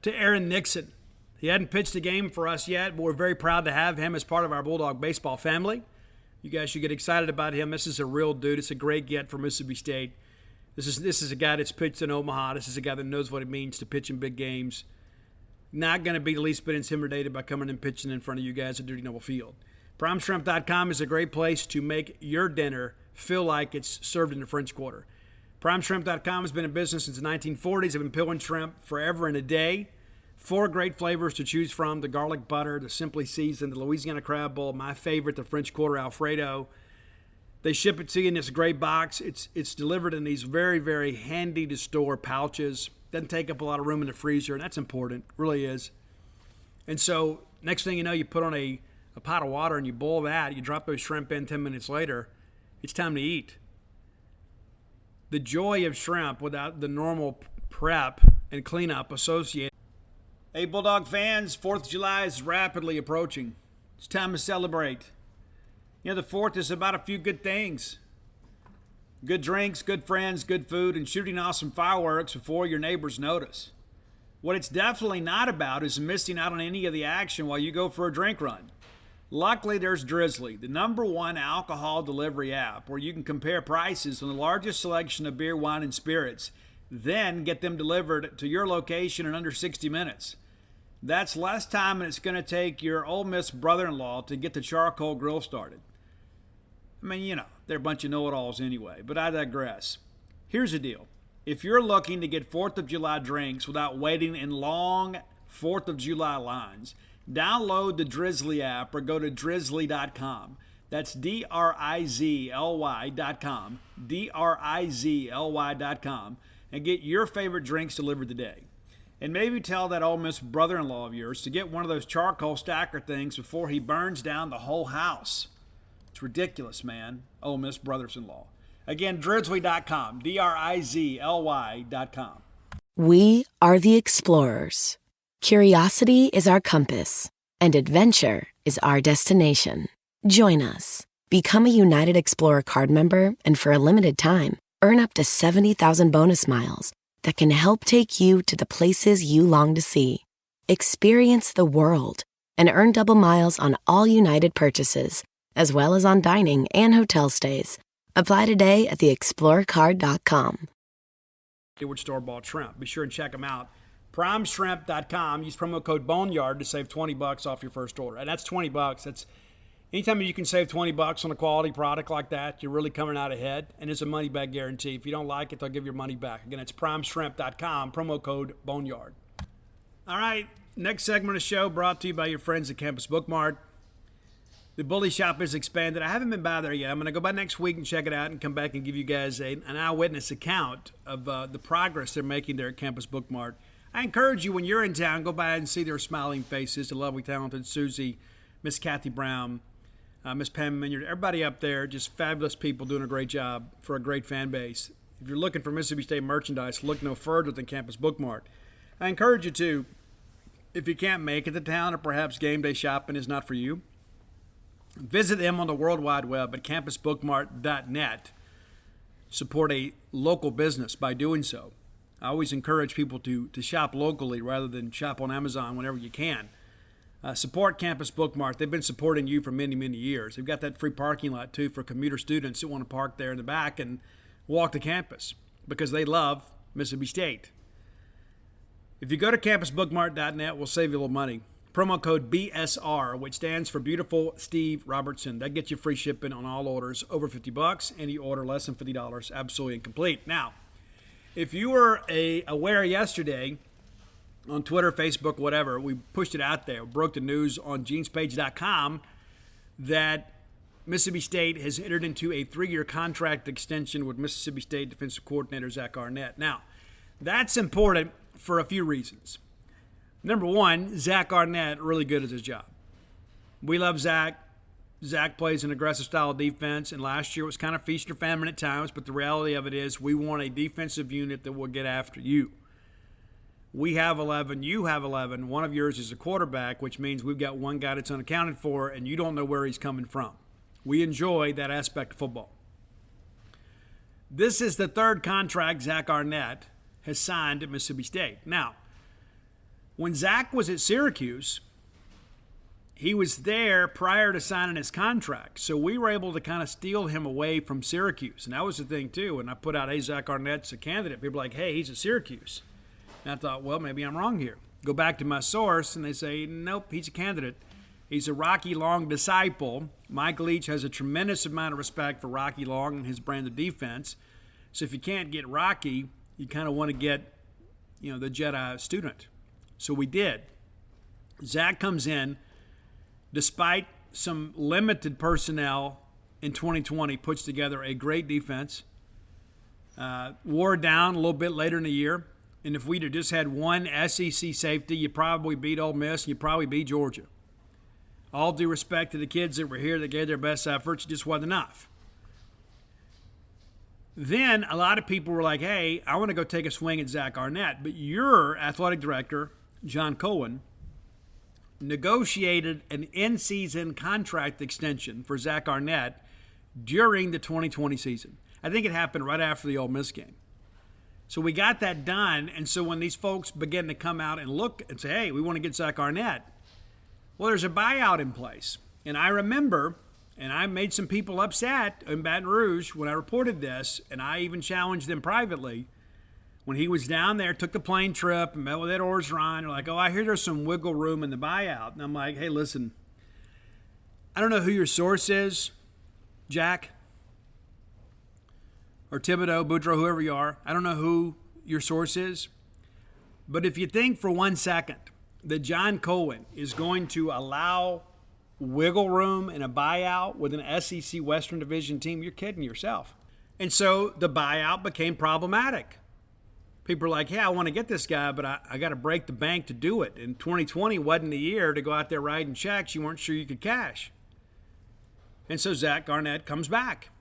to Aaron Nixon. He hadn't pitched a game for us yet, but we're very proud to have him as part of our Bulldog baseball family. You guys should get excited about him. This is a real dude. It's a great get for Mississippi State. This is a guy that's pitched in Omaha. This is a guy that knows what it means to pitch in big games. Not going to be the least bit intimidated by coming and pitching in front of you guys at Duty Noble Field. PrimeShrimp.com is a great place to make your dinner feel like it's served in the French Quarter. PrimeShrimp.com has been in business since the 1940s. They've been peeling shrimp forever and a day. 4 great flavors to choose from: the garlic butter, the simply seasoned, the Louisiana crab bowl, my favorite, the French Quarter Alfredo. They ship it to you in this great box. It's delivered in these very, very handy to store pouches. Doesn't take up a lot of room in the freezer, and that's important. It really is. And so next thing you know, you put on a pot of water and you boil that. You drop those shrimp in 10 minutes later. It's time to eat. The joy of shrimp without the normal prep and cleanup associated. Hey, Bulldog fans, 4th of July is rapidly approaching. It's time to celebrate. You know, the 4th is about a few good things. Good drinks, good friends, good food, and shooting awesome fireworks before your neighbors notice. What it's definitely not about is missing out on any of the action while you go for a drink run. Luckily, there's Drizzly, the #1 alcohol delivery app, where you can compare prices on the largest selection of beer, wine, and spirits, then get them delivered to your location in under 60 minutes. That's less time than it's going to take your Ole Miss brother-in-law to get the charcoal grill started. I mean, you know, they're a bunch of know-it-alls anyway, but I digress. Here's the deal. If you're looking to get 4th of July drinks without waiting in long 4th of July lines, download the Drizzly app or go to drizzly.com. That's DRIZLY.com, DRIZLY.com, and get your favorite drinks delivered today. And maybe tell that Ole Miss brother-in-law of yours to get one of those charcoal stacker things before he burns down the whole house. It's ridiculous, man. Ole Miss brothers-in-law. Again, drizzly.com, DRIZLY.com. We are the explorers. Curiosity is our compass, and adventure is our destination. Join us. Become a United Explorer card member, and for a limited time, earn up to 70,000 bonus miles that can help take you to the places you long to see. Experience the world and earn double miles on all United purchases, as well as on dining and hotel stays. Apply today at theexplorercard.com. Edward store-bought shrimp. Be sure and check them out. PrimeShrimp.com. Use promo code Boneyard to save $20 off your first order. And that's $20. That's anytime you can save $20 on a quality product like that, you're really coming out ahead. And it's a money-back guarantee. If you don't like it, they'll give your money back. Again, it's PrimeShrimp.com. Promo code Boneyard. All right. Next segment of the show brought to you by your friends at Campus Bookmart. The Bully Shop is expanded. I haven't been by there yet. I'm going to go by next week and check it out and come back and give you guys an eyewitness account of the progress they're making there at Campus Bookmart. I encourage you, when you're in town, go by and see their smiling faces, the lovely, talented Susie, Miss Kathy Brown, Miss Pam Minyard, everybody up there, just fabulous people doing a great job for a great fan base. If you're looking for Mississippi State merchandise, look no further than Campus Bookmart. I encourage you to, if you can't make it to town or perhaps game day shopping is not for you, visit them on the World Wide Web at campusbookmart.net. Support a local business by doing so. I always encourage people to shop locally rather than shop on Amazon whenever you can. Support Campus Bookmart. They've been supporting you for many, many years. They've got that free parking lot, too, for commuter students that want to park there in the back and walk to campus because they love Mississippi State. If you go to campusbookmart.net, we'll save you a little money. Promo code BSR, which stands for Beautiful Steve Robertson. That gets you free shipping on all orders over $50. Any order less than $50, absolutely incomplete. Now, if you were aware yesterday on Twitter, Facebook, whatever, we pushed it out there, broke the news on genespage.com that Mississippi State has entered into a 3-year contract extension with Mississippi State defensive coordinator Zack Arnett. Now, that's important for a few reasons. Number one, Zack Arnett, really good at his job. We love Zack. Zack plays an aggressive style of defense, and last year it was kind of feast or famine at times, but the reality of it is we want a defensive unit that will get after you. We have 11, you have 11. One of yours is a quarterback, which means we've got one guy that's unaccounted for, and you don't know where he's coming from. We enjoy that aspect of football. This is the 3rd contract Zack Arnett has signed at Mississippi State. Now, when Zack was at Syracuse, he was there prior to signing his contract. So we were able to kind of steal him away from Syracuse. And that was the thing, too. When I put out, hey, Zack Arnett's a candidate, people were like, hey, he's at Syracuse. And I thought, well, maybe I'm wrong here. Go back to my source, and they say, nope, he's a candidate. He's a Rocky Long disciple. Mike Leach has a tremendous amount of respect for Rocky Long and his brand of defense. So if you can't get Rocky, you kind of want to get, the Jedi student. So we did. Zack comes in, despite some limited personnel in 2020, puts together a great defense. Wore down a little bit later in the year. And if we'd have just had one SEC safety, you probably beat Ole Miss and you probably beat Georgia. All due respect to the kids that were here that gave their best efforts, it just wasn't enough. Then a lot of people were like, hey, I want to go take a swing at Zack Arnett. But your athletic director, John Cohen, negotiated an in-season contract extension for Zack Arnett during the 2020 season. I think it happened right after the Ole Miss game. So we got that done, and so when these folks begin to come out and look and say, hey, we want to get Zack Arnett, well, there's a buyout in place. And I remember, and I made some people upset in Baton Rouge when I reported this, and I even challenged them privately. When he was down there, took the plane trip, and met with Ed Orgeron, they're like, oh, I hear there's some wiggle room in the buyout. And I'm like, hey, listen, I don't know who your source is, Jack, or Thibodeau, Boudreaux, whoever you are. I don't know who your source is. But if you think for 1 second that John Cohen is going to allow wiggle room in a buyout with an SEC Western Division team, you're kidding yourself. And so the buyout became problematic. People are like, yeah, I want to get this guy, but I got to break the bank to do it. And 2020 wasn't the year to go out there writing checks you weren't sure you could cash. And so Zack Arnett comes back.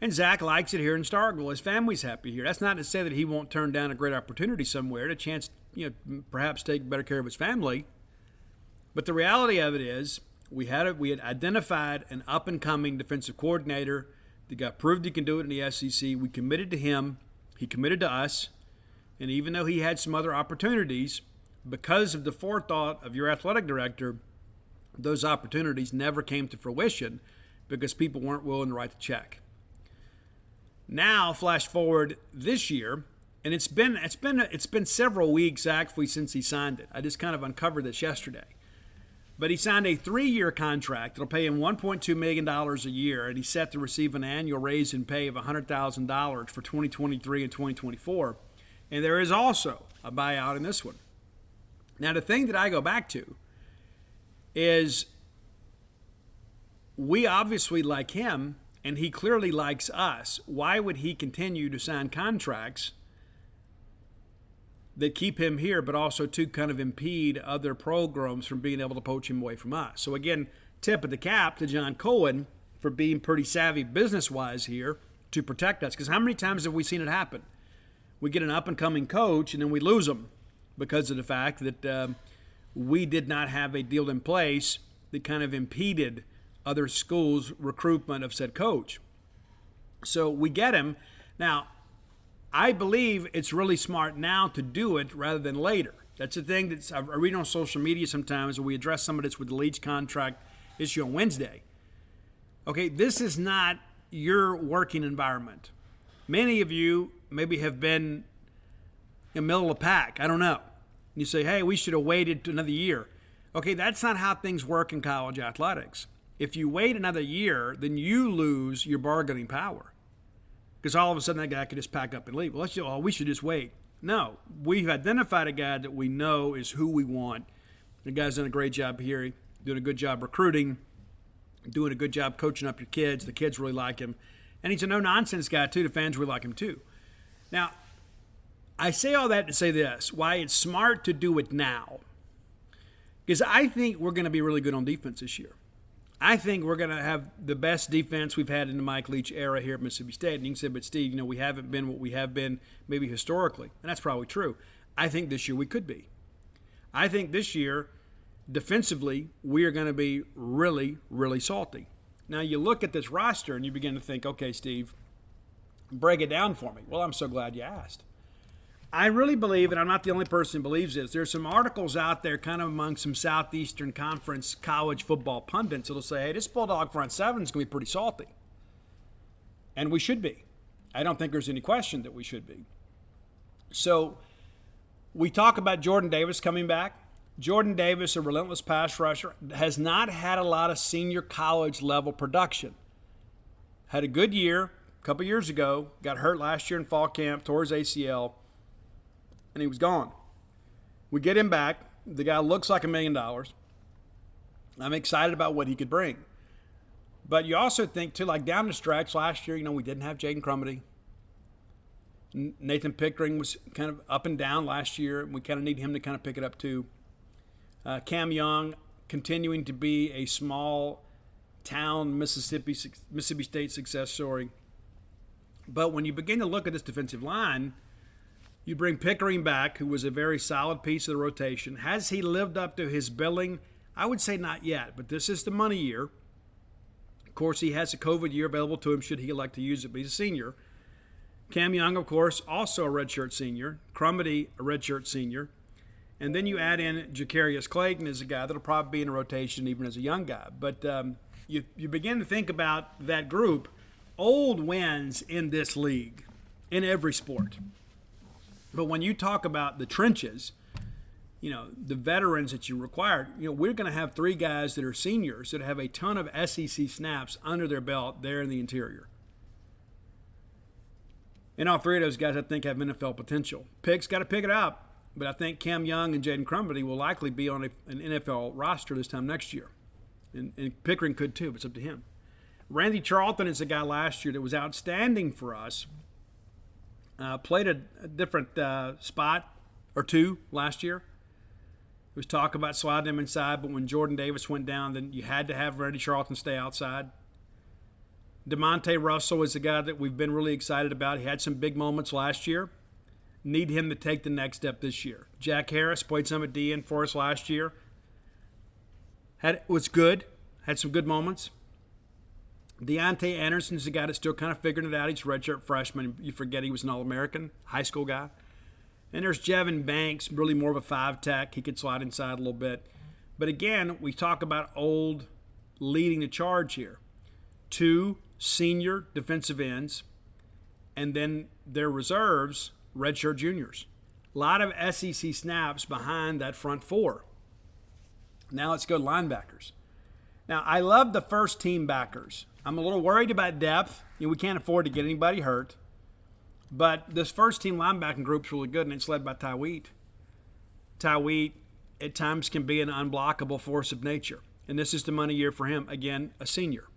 And Zack likes it here in Starkville. His family's happy here. That's not to say that he won't turn down a great opportunity somewhere, a chance, perhaps take better care of his family. But the reality of it is we had identified an up-and-coming defensive coordinator that got proved he can do it in the SEC. We committed to him. He committed to us. And even though he had some other opportunities, because of the forethought of your athletic director, those opportunities never came to fruition because people weren't willing to write the check. Now, flash forward this year, and it's been several weeks actually since he signed it. I just kind of uncovered this yesterday. But he signed a 3-year contract that'll pay him $1.2 million a year, and he's set to receive an annual raise in pay of $100,000 for 2023 and 2024. And there is also a buyout in this one. Now, the thing that I go back to is we obviously like him, and he clearly likes us. Why would he continue to sign contracts that keep him here, but also to kind of impede other programs from being able to poach him away from us? So again, tip of the cap to John Cohen for being pretty savvy business-wise here to protect us. Because how many times have we seen it happen? We get an up-and-coming coach, and then we lose him because of the fact that we did not have a deal in place that kind of impeded other schools' recruitment of said coach. So we get him. Now, I believe it's really smart now to do it rather than later. That's the thing that I read on social media sometimes when we address some of this with the Leach contract issue on Wednesday. Okay, this is not your working environment. Many of you maybe have been in the middle of the pack. I don't know. And you say, hey, we should have waited another year. Okay, that's not how things work in college athletics. If you wait another year, then you lose your bargaining power. Because all of a sudden that guy could just pack up and leave. Well, we should just wait. No, we've identified a guy that we know is who we want. The guy's done a great job here, doing a good job recruiting, doing a good job coaching up your kids. The kids really like him. And he's a no-nonsense guy, too. The fans really like him, too. Now, I say all that to say this, why it's smart to do it now. Because I think we're going to be really good on defense this year. I think we're going to have the best defense we've had in the Mike Leach era here at Mississippi State. And you can say, but Steve, we haven't been what we have been maybe historically. And that's probably true. I think this year we could be. I think this year, defensively, we are going to be really, really salty. Now, you look at this roster and you begin to think, okay, Steve, break it down for me. Well, I'm so glad you asked. I really believe, and I'm not the only person who believes this, there's some articles out there kind of among some Southeastern Conference college football pundits that'll say, hey, this Bulldog front seven is going to be pretty salty. And we should be. I don't think there's any question that we should be. So we talk about Jordan Davis coming back. Jordan Davis, a relentless pass rusher, has not had a lot of senior college level production. Had a good year a couple years ago, got hurt last year in fall camp, tore his ACL, and he was gone. We get him back. The guy looks like $1 million. I'm excited about what he could bring. But you also think, too, like down the stretch last year, we didn't have Jaden Crumedy. Nathan Pickering was kind of up and down last year, and we kind of need him to kind of pick it up, too. Cam Young continuing to be a small town Mississippi State success story. But when you begin to look at this defensive line, you bring Pickering back, who was a very solid piece of the rotation. Has he lived up to his billing? I would say not yet, but this is the money year. Of course, he has a COVID year available to him should he elect to use it, but he's a senior. Cam Young, of course, also a redshirt senior. Crumedy, a redshirt senior. And then you add in Jacarius Clayton as a guy that'll probably be in a rotation even as a young guy. But you begin to think about that group. Old wins in this league, in every sport. But when you talk about the trenches, the veterans that you require, we're going to have 3 guys that are seniors that have a ton of SEC snaps under their belt there in the interior. And all 3 of those guys, I think, have NFL potential. Pick's got to pick it up. But I think Cam Young and Jaden Crumedy will likely be on an NFL roster this time next year. And Pickering could too, but it's up to him. Randy Charlton is a guy last year that was outstanding for us. Played a different spot or 2 last year. There was talk about sliding him inside, but when Jordan Davis went down, then you had to have Randy Charlton stay outside. DeMonte Russell is a guy that we've been really excited about. He had some big moments last year. Need him to take the next step this year. Jack Harris played some at DN for us last year. Was good. Had some good moments. Deontay Anderson's a guy that's still kind of figuring it out. He's a redshirt freshman. You forget he was an All-American, high school guy. And there's Jevin Banks, really more of a 5-tech. He could slide inside a little bit. But again, we talk about old leading the charge here. 2 senior defensive ends, and then their reserves, redshirt juniors. A lot of SEC snaps behind that front 4. Now let's go to linebackers. Now, I love the first team backers. I'm a little worried about depth. We can't afford to get anybody hurt. But this first team linebacking group's really good, and it's led by Ty Wheat. Ty Wheat at times can be an unblockable force of nature. And this is the money year for him. Again, a senior.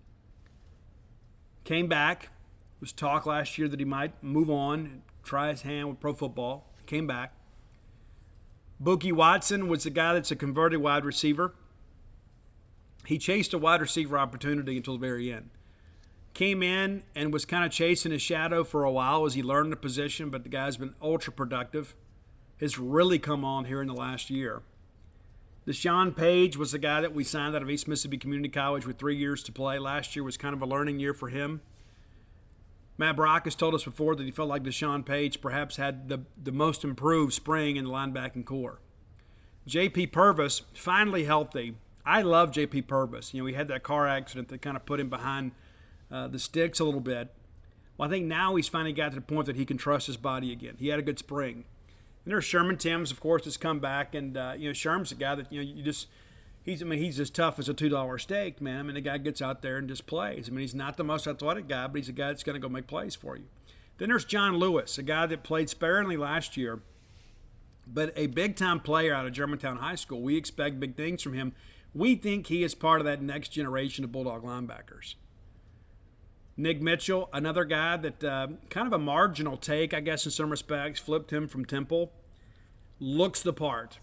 Came back. There was talk last year that he might move on and try his hand with pro football. Came back. Boogie Watson was the guy that's a converted wide receiver. He chased a wide receiver opportunity until the very end. Came in and was kind of chasing his shadow for a while as he learned the position, but the guy's been ultra productive. Has really come on here in the last year. Deshaun Page was the guy that we signed out of East Mississippi Community College with 3 years to play. Last year was kind of a learning year for him. Matt Brock has told us before that he felt like Deshaun Page perhaps had the most improved spring in the linebacking core. J.P. Purvis, finally healthy. I love J.P. Purvis. He had that car accident that kind of put him behind the sticks a little bit. Well, I think now he's finally got to the point that he can trust his body again. He had a good spring. And there's Sherman Timms, of course, that's come back. And, Sherman's a guy that, he's as tough as a $2 steak, man. The guy gets out there and just plays. He's not the most athletic guy, but he's a guy that's going to go make plays for you. Then there's John Lewis, a guy that played sparingly last year, but a big-time player out of Germantown High School. We expect big things from him. We think he is part of that next generation of Bulldog linebackers. Nick Mitchell, another guy that kind of a marginal take, I guess, in some respects, flipped him from Temple. Looks the part.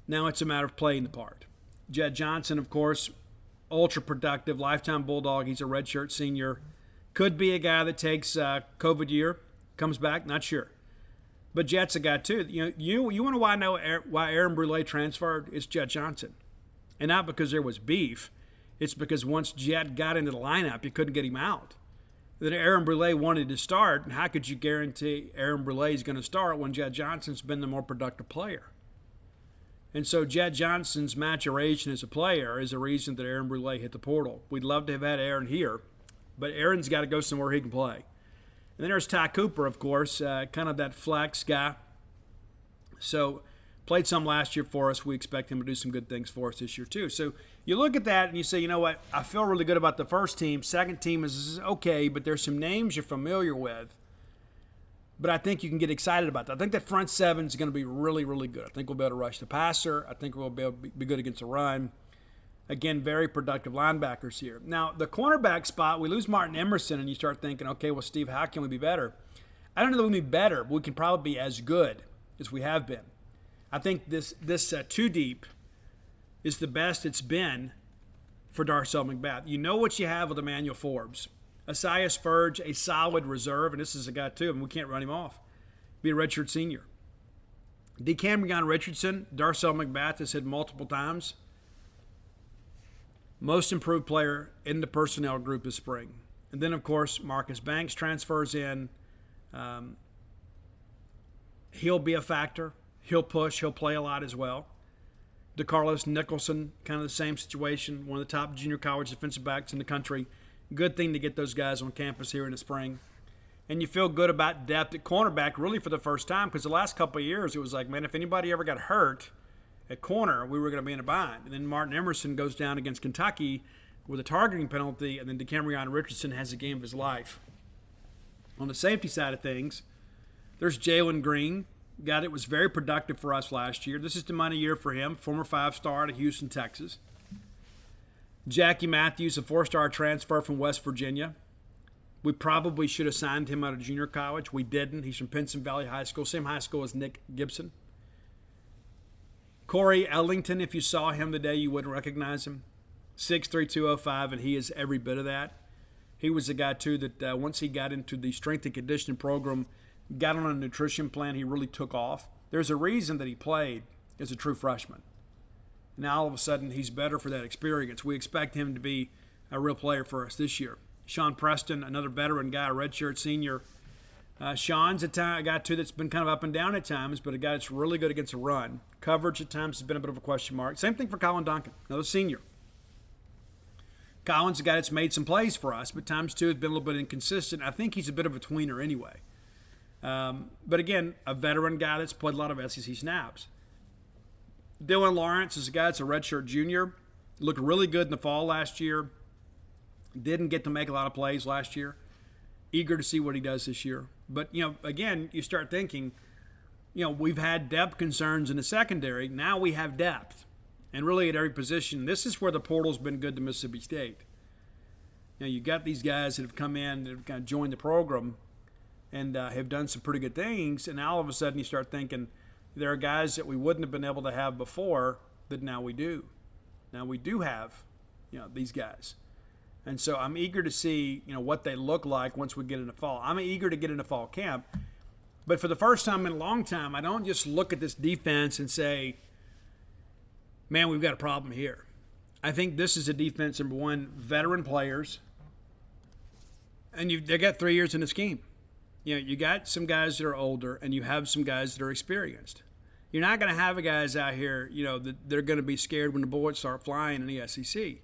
Now it's a matter of playing the part. Jed Johnson, of course, ultra productive, lifetime Bulldog. He's a redshirt senior. Could be a guy that takes COVID year, comes back, not sure. But Jet's a guy too. You want to know why Aaron Brule transferred? It's Jed Johnson. And not because there was beef. It's because once Jet got into the lineup, you couldn't get him out. that Aaron Brule wanted to start, and how could you guarantee Aaron Brule is going to start when Jed Johnson's been the more productive player? And so Jed Johnson's maturation as a player is a reason that Aaron Brule hit the portal. We'd love to have had Aaron here, but Aaron's got to go somewhere he can play. And then there's Ty Cooper, of course, kind of that flex guy. So played some last year for us. We expect him to do some good things for us this year too. So you look at that and you say, you know what, I feel really good about the first team. Second team is okay, but there's some names you're familiar with. But I think you can get excited about that. I think that front seven is going to be really, really good. I think we'll be able to rush the passer. I think we'll be able to be good against the run. Again, very productive linebackers here. Now, the cornerback spot, we lose Martin Emerson, and you start thinking, okay, well, Steve, how can we be better? I don't know that we can be better, but we can probably be as good as we have been. I think this two deep is the best it's been for Darcel McBath. You know what you have with Emmanuel Forbes. Asias Furge, a solid reserve, and this is a guy too, and we can't run him off. Be a redshirt senior. DeCamerion Richardson, Darcel McBath has said multiple times, most improved player in the personnel group this spring. And then, of course, Marcus Banks transfers in. He'll be a factor. He'll push. He'll play a lot as well. Carlos Nicholson, kind of the same situation, one of the top junior college defensive backs in the country. Good thing to get those guys on campus here in the spring. And you feel good about depth at cornerback really for the first time, because the last couple of years it was like, man, if anybody ever got hurt at corner, we were going to be in a bind. And then Martin Emerson goes down against Kentucky with a targeting penalty, and then DeCamerion Richardson has a game of his life. On the safety side of things, there's Jalen Green, guy that was very productive for us last year. This is the money year for him, former five-star to Houston, Texas. Jackie Matthews, a four-star transfer from West Virginia. We probably should have signed him out of junior college. We didn't. He's from Pinson Valley High School, same high school as Nick Gibson. Corey Ellington, if you saw him today, you wouldn't recognize him. 6'3", 205, and he is every bit of that. He was a guy, too, that once he got into the strength and conditioning program, got on a nutrition plan, he really took off. There's a reason that he played as a true freshman. Now, all of a sudden, he's better for that experience. We expect him to be a real player for us this year. Sean Preston, another veteran guy, a redshirt senior. Sean's a guy, too, that's been kind of up and down at times, but a guy that's really good against the run. Coverage at times has been a bit of a question mark. Same thing for Colin Duncan, another senior. Colin's a guy that's made some plays for us, but times, too, has been a little bit inconsistent. I think he's a bit of a tweener anyway. But, again, a veteran guy that's played a lot of SEC snaps. Dylan Lawrence is a guy that's a redshirt junior. Looked really good in the fall last year. Didn't get to make a lot of plays last year. Eager to see what he does this year. But, again, you start thinking, we've had depth concerns in the secondary. Now we have depth. And really at every position, this is where the portal's been good to Mississippi State. You got these guys that have come in, that have kind of joined the program and have done some pretty good things. And now all of a sudden you start thinking, there are guys that we wouldn't have been able to have before that now we do. Now we do have, these guys. And so I'm eager to see, what they look like once we get into fall. I'm eager to get into fall camp. But for the first time in a long time, I don't just look at this defense and say, man, we've got a problem here. I think this is a defense, number one, veteran players. And they got 3 years in the scheme. You got some guys that are older, and you have some guys that are experienced. You're not going to have guys out here, that they're going to be scared when the bullets start flying in the SEC.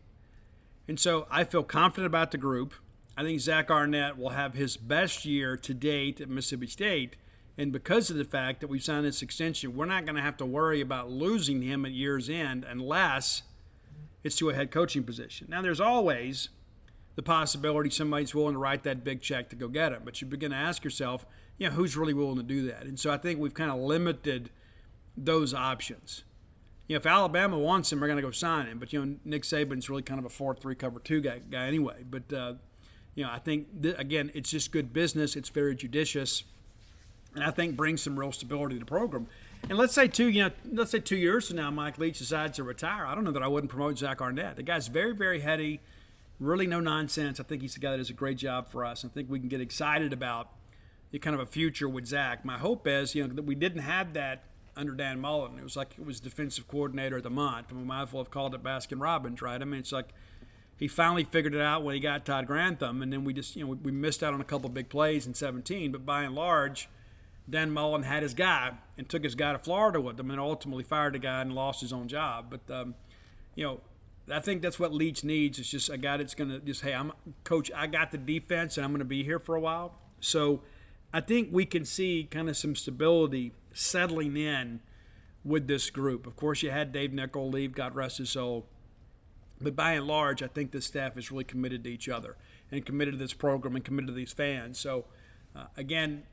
And so I feel confident about the group. I think Zack Arnett will have his best year to date at Mississippi State. And because of the fact that we've signed this extension, we're not going to have to worry about losing him at year's end unless it's to a head coaching position. Now, there's always the possibility somebody's willing to write that big check to go get him. But you begin to ask yourself, who's really willing to do that? And so I think we've kind of limited those options. If Alabama wants him, we're going to go sign him. But, Nick Saban's really kind of a 4-3 cover 2 guy anyway. But, I think, again, it's just good business. It's very judicious. And I think brings some real stability to the program. And let's say 2 years from now, Mike Leach decides to retire. I don't know that I wouldn't promote Zack Arnett. The guy's very, very heady. Really no nonsense. I think he's the guy that does a great job for us. I think we can get excited about kind of a future with Zack. My hope is, that we didn't have that under Dan Mullen. It was like it was defensive coordinator of the month. We might as well have called it Baskin Robbins, right? I mean, it's like, He finally figured it out when he got Todd Grantham, and then we just, we missed out on a couple of big plays in 17. But by and large, Dan Mullen had his guy and took his guy to Florida with him, and ultimately fired the guy and lost his own job. But I think that's what Leach needs, is just a guy that's going to just, hey, coach, I got the defense, and I'm going to be here for a while. So I think we can see kind of some stability settling in with this group. Of course, you had Dave Nickel leave, God rest his soul. But by and large, I think this staff is really committed to each other and committed to this program and committed to these fans. So, again,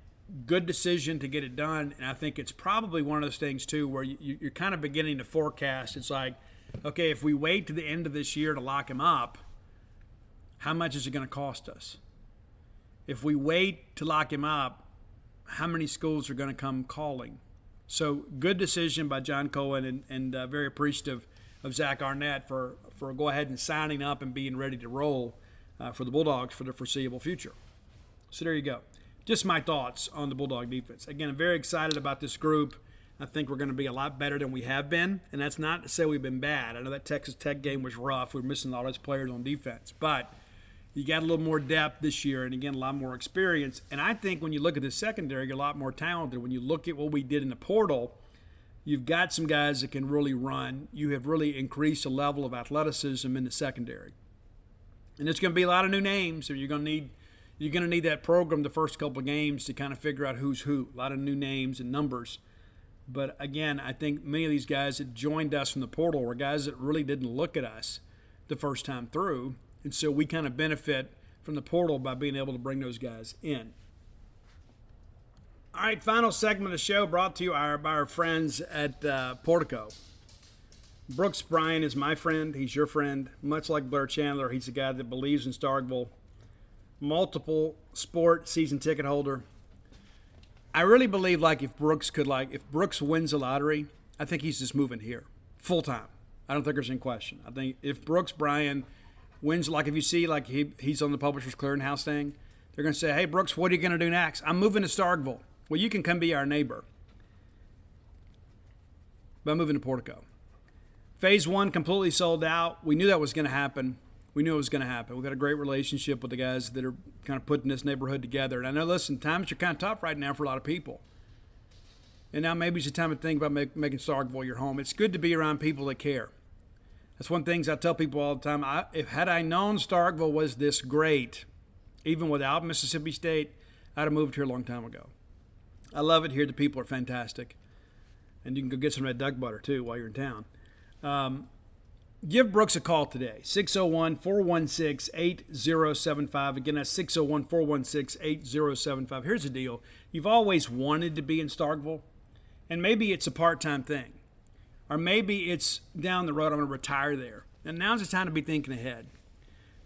good decision to get it done. And I think it's probably one of those things, too, where you're kind of beginning to forecast. It's like, okay, if we wait to the end of this year to lock him up, how much is it going to cost us? If we wait to lock him up, how many schools are going to come calling? So good decision by John Cohen, and very appreciative of Zack Arnett for go ahead and signing up and being ready to roll for the Bulldogs for the foreseeable future. So there you go. Just my thoughts on the Bulldog defense. Again, I'm very excited about this group. I think we're going to be a lot better than we have been, and that's not to say we've been bad. I know that Texas Tech game was rough. We're missing a lot of those players on defense, but you got a little more depth this year, and again, a lot more experience. And I think when you look at the secondary, you're a lot more talented. When you look at what we did in the portal, you've got some guys that can really run. You have really increased the level of athleticism in the secondary. And it's going to be a lot of new names, so you're going to need that program the first couple of games to kind of figure out who's who. A lot of new names and numbers. But again, I think many of these guys that joined us from the portal were guys that really didn't look at us the first time through. And so we kind of benefit from the portal by being able to bring those guys in. All right, final segment of the show brought to you by our friends at Portico. Brooks Bryan is my friend. He's your friend. Much like Blair Chandler, he's a guy that believes in Starkville. Multiple sport season ticket holder. I really believe if Brooks wins the lottery, I think he's just moving here full time. I don't think there's any question. I think if Brooks Bryan wins, if you see he's on the Publishers Clearinghouse thing, they're going to say, hey, Brooks, what are you going to do next? I'm moving to Starkville. Well, you can come be our neighbor. But I'm moving to Portico. Phase 1 completely sold out. We knew that was going to happen. We've got a great relationship with the guys that are kind of putting this neighborhood together. And I know, listen, times are kind of tough right now for a lot of people. And now maybe it's the time to think about making Starkville your home. It's good to be around people that care. That's one of the things I tell people all the time. Had I known Starkville was this great, even without Mississippi State, I'd have moved here a long time ago. I love it here. The people are fantastic. And you can go get some red duck butter, too, while you're in town. Give Brooks a call today, 601-416-8075. Again, that's 601-416-8075. Here's the deal. You've always wanted to be in Starkville, and maybe it's a part-time thing. Or maybe it's down the road, I'm going to retire there. And now's the time to be thinking ahead.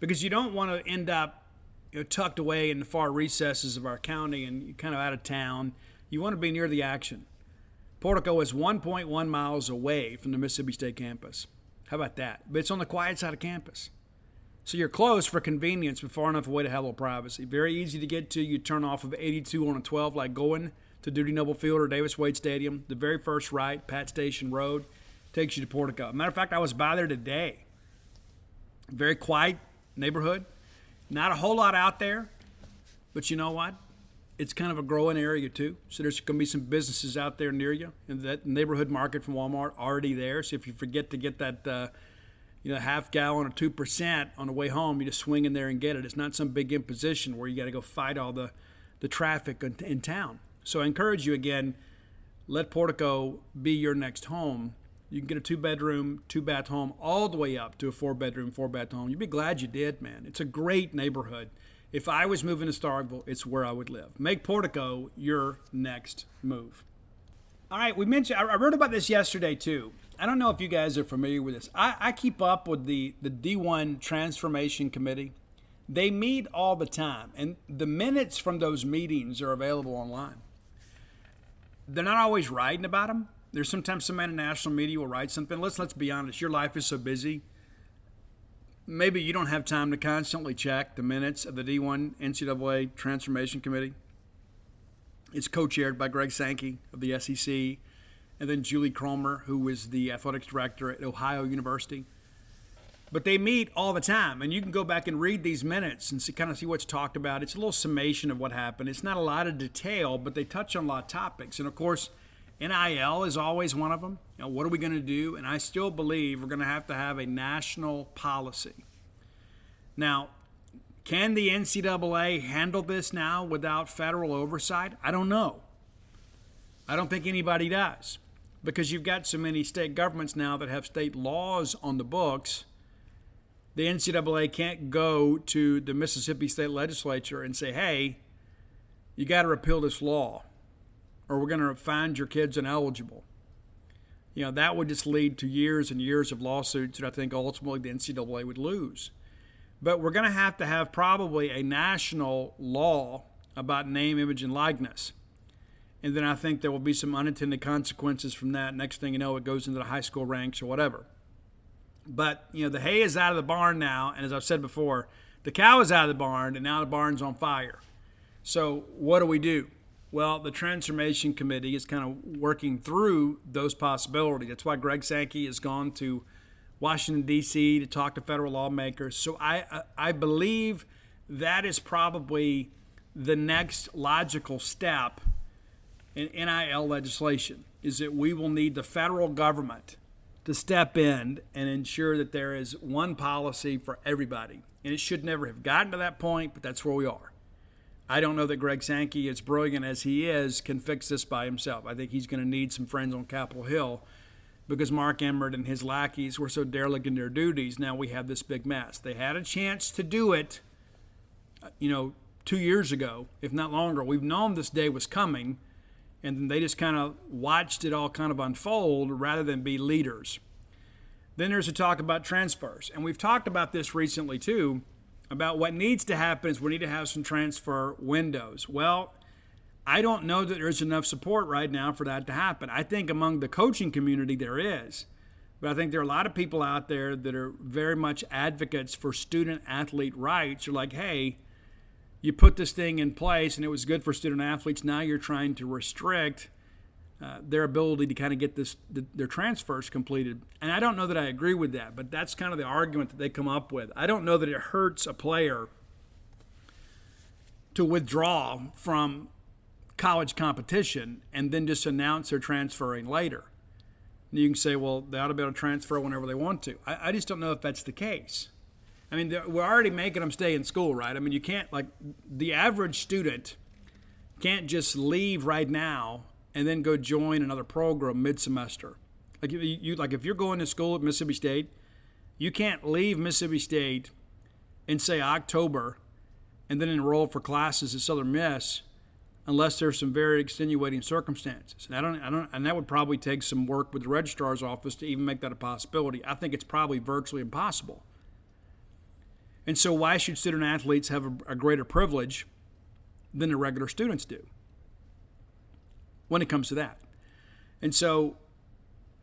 Because you don't want to end up tucked away in the far recesses of our county and kind of out of town. You want to be near the action. Portico is 1.1 miles away from the Mississippi State campus. How about that? But it's on the quiet side of campus. So you're close for convenience, but far enough away to have a little privacy. Very easy to get to. You turn off of 82 on a 12, like going to Duty Noble Field or Davis Wade Stadium. The very first right, Pat Station Road, takes you to Portico. Matter of fact, I was by there today. Very quiet neighborhood. Not a whole lot out there, but you know what? It's kind of a growing area, too. So there's going to be some businesses out there near you. And that neighborhood market from Walmart already there. So if you forget to get that half gallon or 2% on the way home, you just swing in there and get it. It's not some big imposition where you got to go fight all the traffic in town. So I encourage you, again, let Portico be your next home. You can get a 2-bedroom, 2-bath home all the way up to a 4-bedroom, 4-bath home. You'd be glad you did, man. It's a great neighborhood. If I was moving to Starkville, it's where I would live. Make Portico your next move. All right, I wrote about this yesterday, too. I don't know if you guys are familiar with this. I keep up with the D1 Transformation Committee. They meet all the time, and the minutes from those meetings are available online. They're not always writing about them. There's sometimes some man in national media will write something. Let's be honest. Your life is so busy. Maybe you don't have time to constantly check the minutes of the D1 NCAA Transformation Committee. It's co-chaired by Greg Sankey of the SEC, and then Julie Cromer, who is the athletics director at Ohio University. But they meet all the time, and you can go back and read these minutes and see what's talked about. It's a little summation of what happened. It's not a lot of detail, but they touch on a lot of topics. And, of course, NIL is always one of them. What are we going to do? And I still believe we're going to have a national policy. Now, can the NCAA handle this now without federal oversight? I don't know. I don't think anybody does, because you've got so many state governments now that have state laws on the books. The NCAA can't go to the Mississippi State Legislature and say, hey, you got to repeal this law, or we're going to find your kids ineligible. That would just lead to years and years of lawsuits that I think ultimately the NCAA would lose. But we're going to have probably a national law about name, image, and likeness. And then I think there will be some unintended consequences from that. Next thing you know, it goes into the high school ranks or whatever. But, the hay is out of the barn now, and as I've said before, the cow is out of the barn, and now the barn's on fire. So what do we do? Well, the Transformation Committee is kind of working through those possibilities. That's why Greg Sankey has gone to Washington, D.C. to talk to federal lawmakers. So I believe that is probably the next logical step in NIL legislation, is that we will need the federal government to step in and ensure that there is one policy for everybody. And it should never have gotten to that point, but that's where we are. I don't know that Greg Sankey, as brilliant as he is, can fix this by himself. I think he's going to need some friends on Capitol Hill, because Mark Emmert and his lackeys were so derelict in their duties. Now we have this big mess. They had a chance to do it, 2 years ago, if not longer. We've known this day was coming, and they just kind of watched it all kind of unfold rather than be leaders. Then there's a talk about transfers. And we've talked about this recently, too, about what needs to happen is we need to have some transfer windows. Well, I don't know that there's enough support right now for that to happen. I think among the coaching community there is. But I think there are a lot of people out there that are very much advocates for student-athlete rights. You're like, hey, you put this thing in place and it was good for student-athletes. Now you're trying to restrict their ability to kind of get their transfers completed. And I don't know that I agree with that, but that's kind of the argument that they come up with. I don't know that it hurts a player to withdraw from college competition and then just announce they're transferring later. And you can say, well, they ought to be able to transfer whenever they want to. I just don't know if that's the case. I mean, we're already making them stay in school, right? I mean, you can't, the average student can't just leave right now and then go join another program mid-semester. Like if you're going to school at Mississippi State, you can't leave Mississippi State in, say, October and then enroll for classes at Southern Miss unless there's some very extenuating circumstances. And that would probably take some work with the registrar's office to even make that a possibility. I think it's probably virtually impossible. And so why should student athletes have a greater privilege than the regular students do when it comes to that? And so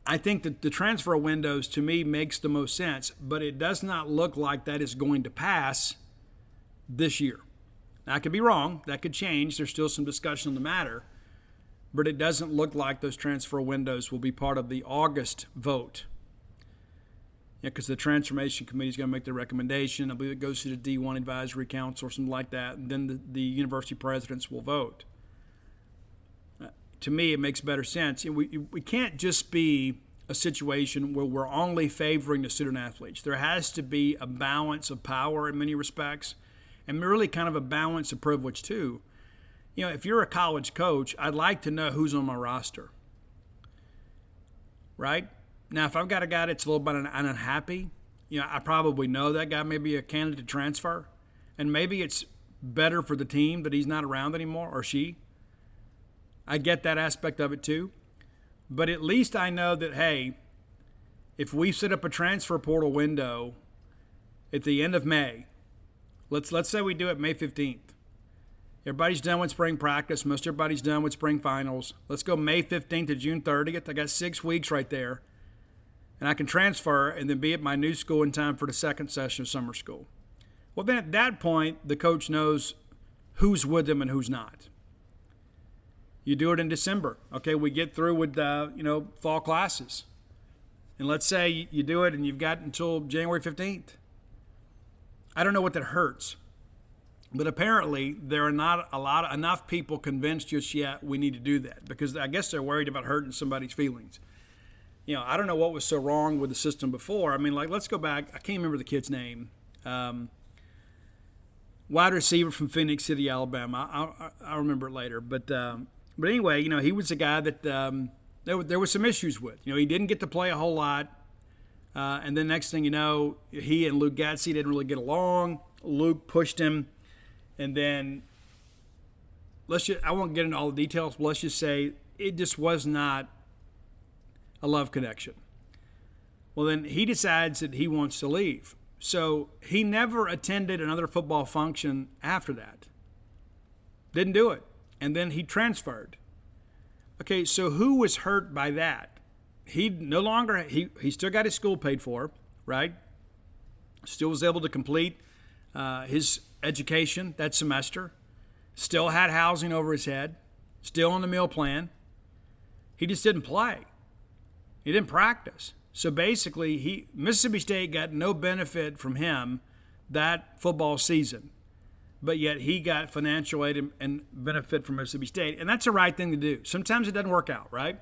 I think that the transfer windows, to me, makes the most sense, but it does not look like that is going to pass this year. Now, I could be wrong. That could change. There's still some discussion on the matter, but it doesn't look like those transfer windows will be part of the August vote. Because the Transformation Committee is going to make the recommendation. I believe it goes to the D1 Advisory Council or something like that, and then the university presidents will vote. To me, it makes better sense. We can't just be a situation where we're only favoring the student athletes. There has to be a balance of power in many respects, and really kind of a balance of privilege too. If you're a college coach, I'd like to know who's on my roster, right? Now, if I've got a guy that's a little bit unhappy, I probably know that guy may be a candidate to transfer, and maybe it's better for the team that he's not around anymore, or she. I get that aspect of it too. But at least I know that, hey, if we set up a transfer portal window at the end of May, let's say we do it May 15th. Everybody's done with spring practice. Most everybody's done with spring finals. Let's go May 15th to June 30th. I got 6 weeks right there. And I can transfer and then be at my new school in time for the second session of summer school. Well, then at that point, the coach knows who's with them and who's not. You do it in December. Okay, we get through with, fall classes. And let's say you do it and you've got until January 15th. I don't know what that hurts. But apparently there are not enough people convinced just yet we need to do that, because I guess they're worried about hurting somebody's feelings. I don't know what was so wrong with the system before. I mean, like, let's go back. I can't remember the kid's name. Wide receiver from Phoenix City, Alabama. I'll remember it later. But anyway, he was a guy that there was some issues with. He didn't get to play a whole lot. And then next thing you know, he and Luke Gadsby didn't really get along. Luke pushed him. And then I won't get into all the details, but let's just say it just was not a love connection. Well, then he decides that he wants to leave. So he never attended another football function after that. Didn't do it. And then he transferred. Okay, so who was hurt by that? He still got his school paid for, right? Still was able to complete his education that semester, still had housing over his head, still on the meal plan. He just didn't play. He didn't practice. So basically, Mississippi State got no benefit from him that football season, but yet he got financial aid and benefit from Mississippi State, and that's the right thing to do. Sometimes it doesn't work out, right?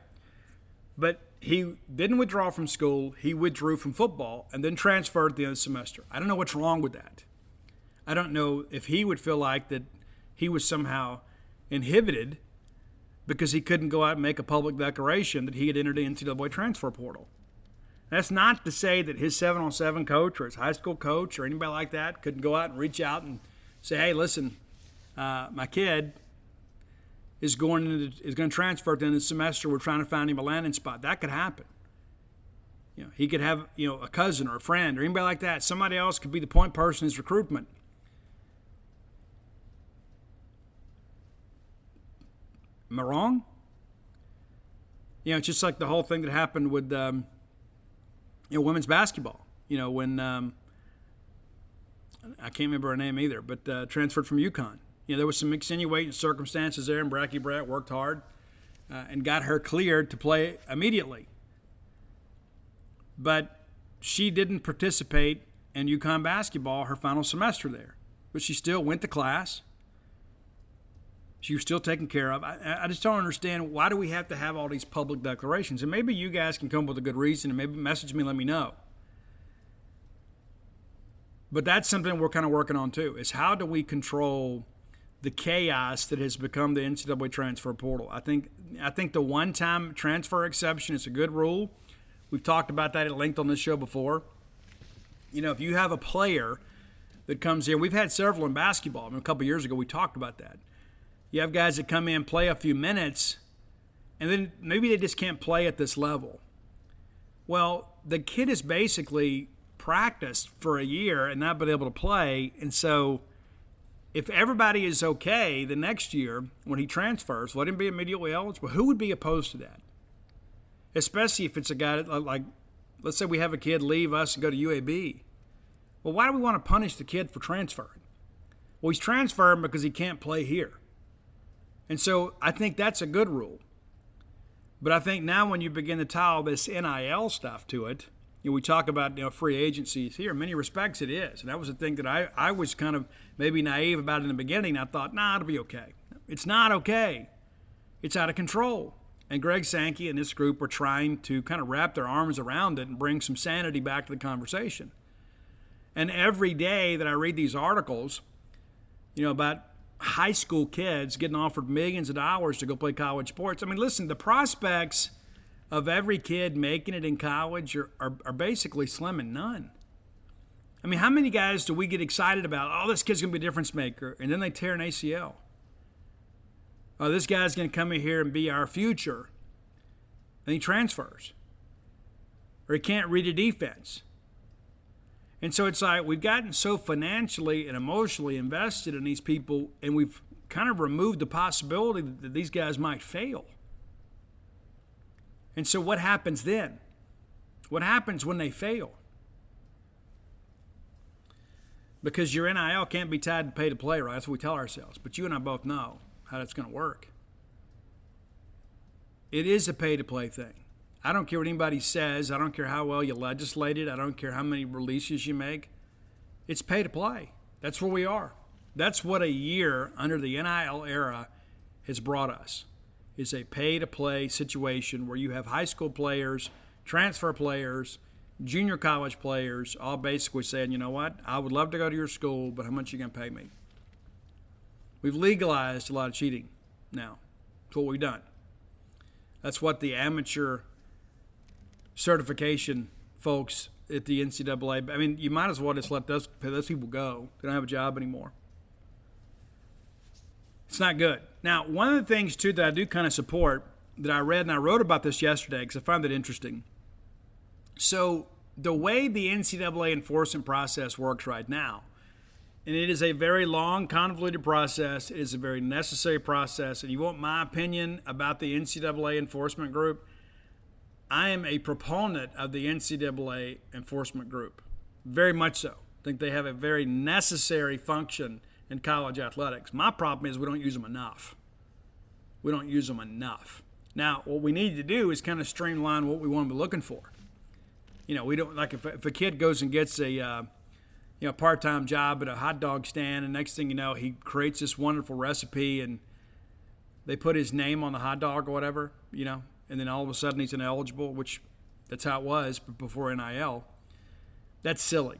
But he didn't withdraw from school. He withdrew from football and then transferred at the end of the semester. I don't know what's wrong with that. I don't know if he would feel like that he was somehow inhibited because he couldn't go out and make a public declaration that he had entered the NCAA transfer portal. That's not to say that his 7-on-7 coach or his high school coach or anybody like that couldn't go out and reach out and say, hey, listen, my kid is going to transfer at the end of the semester. We're trying to find him a landing spot. That could happen. He could have a cousin or a friend or anybody like that. Somebody else could be the point person in his recruitment. Am I wrong? It's just like the whole thing that happened with women's basketball. When I can't remember her name either, but transferred from UConn. There was some extenuating circumstances there, and Bracky Brett worked hard and got her cleared to play immediately. But she didn't participate in UConn basketball her final semester there. But she still went to class. She was still taken care of. I just don't understand, why do we have to have all these public declarations? And maybe you guys can come up with a good reason and maybe message me, let me know. But that's something we're kind of working on too, is how do we control the chaos that has become the NCAA transfer portal? I think the one-time transfer exception is a good rule. We've talked about that at length on this show before. If you have a player that comes in, we've had several in basketball. A couple years ago we talked about that. You have guys that come in, play a few minutes, and then maybe they just can't play at this level. Well, the kid has basically practiced for a year and not been able to play, and so if everybody is okay the next year when he transfers, let him be immediately eligible. Who would be opposed to that? Especially if it's a guy that, like, let's say we have a kid leave us and go to UAB. Well, why do we want to punish the kid for transferring? Well, he's transferring because he can't play here. And so I think that's a good rule. But I think now when you begin to tie all this NIL stuff to it, we talk about free agencies here. In many respects it is. And that was the thing that I was kind of maybe naive about in the beginning. I thought, it'll be okay. It's not okay. It's out of control. And Greg Sankey and this group were trying to kind of wrap their arms around it and bring some sanity back to the conversation. And every day that I read these articles, about high school kids getting offered millions of dollars to go play college sports. I mean, listen, the prospects of every kid making it in college are basically slim and none. I mean, how many guys do we get excited about? Oh, this kid's going to be a difference maker, and then they tear an ACL. Oh, this guy's going to come in here and be our future. And he transfers. Or he can't read a defense. And so it's like we've gotten so financially and emotionally invested in these people, and we've kind of removed the possibility that these guys might fail. And so what happens then? What happens when they fail? Because your NIL can't be tied to pay to play, right? That's what we tell ourselves. But you and I both know how that's going to work. It is a pay to play thing. I don't care what anybody says. I don't care how well you legislate it. I don't care how many releases you make. It's pay to play. That's where we are. That's what a year under the NIL era has brought us, is a pay-to-play situation where you have high school players, transfer players, junior college players, all basically saying, you know what, I would love to go to your school, but how much are you going to pay me? We've legalized a lot of cheating now. That's what we've done. That's what the amateur certification folks at the NCAA, I mean, you might as well just let those people go. They don't have a job anymore. It's not good. Now, one of the things, too, that I do kind of support, that I read, and I wrote about this yesterday because I found it interesting. So the way the NCAA enforcement process works right now, and it is a very long, convoluted process. It is a very necessary process. And you want my opinion about the NCAA enforcement group? I am a proponent of the NCAA enforcement group, very much so. I think they have a very necessary function in college athletics. My problem is we don't use them enough. We don't use them enough. Now, what we need to do is kind of streamline what we want to be looking for. You know, we don't, like if a kid goes and gets a part-time job at a hot dog stand, and next thing you know, he creates this wonderful recipe and they put his name on the hot dog or whatever, you know, and then all of a sudden he's ineligible, which that's how it was before NIL. That's silly.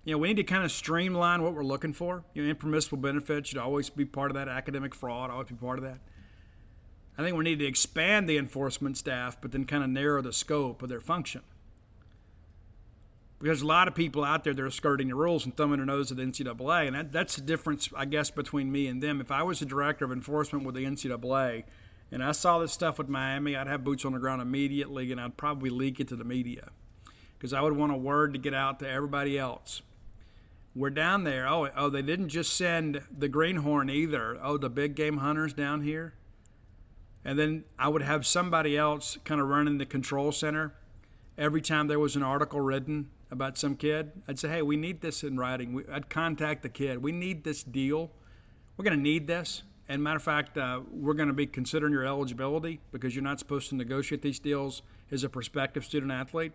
You know, we need to kind of streamline what we're looking for. You know, impermissible benefits should always be part of that. Academic fraud always be part of that. I think we need to expand the enforcement staff, but then kind of narrow the scope of their function. Because a lot of people out there that are skirting the rules and thumbing their nose at the NCAA, and that's the difference, I guess, between me and them. If I was the director of enforcement with the NCAA and I saw this stuff with Miami, I'd have boots on the ground immediately, and I'd probably leak it to the media because I would want a word to get out to everybody else. We're down there. Oh, they didn't just send the greenhorn either. Oh, the big game hunters down here. And then I would have somebody else kind of running the control center every time there was an article written about some kid. I'd say, hey, we need this in writing. I'd contact the kid. We need this deal. We're going to need this. And matter of fact, we're going to be considering your eligibility because you're not supposed to negotiate these deals as a prospective student athlete.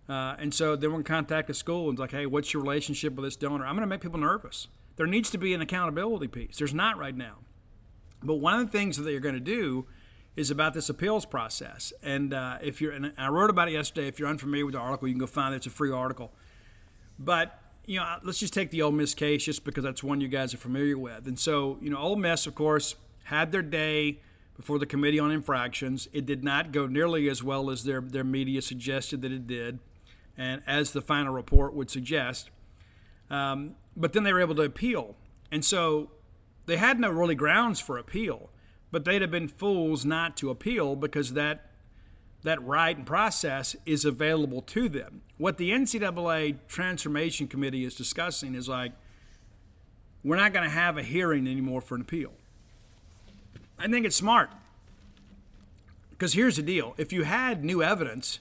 And so then we're going to contact the school and it's like, hey, what's your relationship with this donor? I'm going to make people nervous. There needs to be an accountability piece. There's not right now. But one of the things that you're going to do is about this appeals process. And and I wrote about it yesterday. If you're unfamiliar with the article, you can go find it. It's a free article. But, you know, let's just take the Ole Miss case just because that's one you guys are familiar with. And so, you know, Ole Miss, of course, had their day before the Committee on Infractions. It did not go nearly as well as their media suggested that it did, and as the final report would suggest. But then they were able to appeal. And so they had no really grounds for appeal. But they'd have been fools not to appeal because that right and process is available to them. What the NCAA Transformation Committee is discussing is like, we're not going to have a hearing anymore for an appeal. I think it's smart. Because here's the deal. If you had new evidence,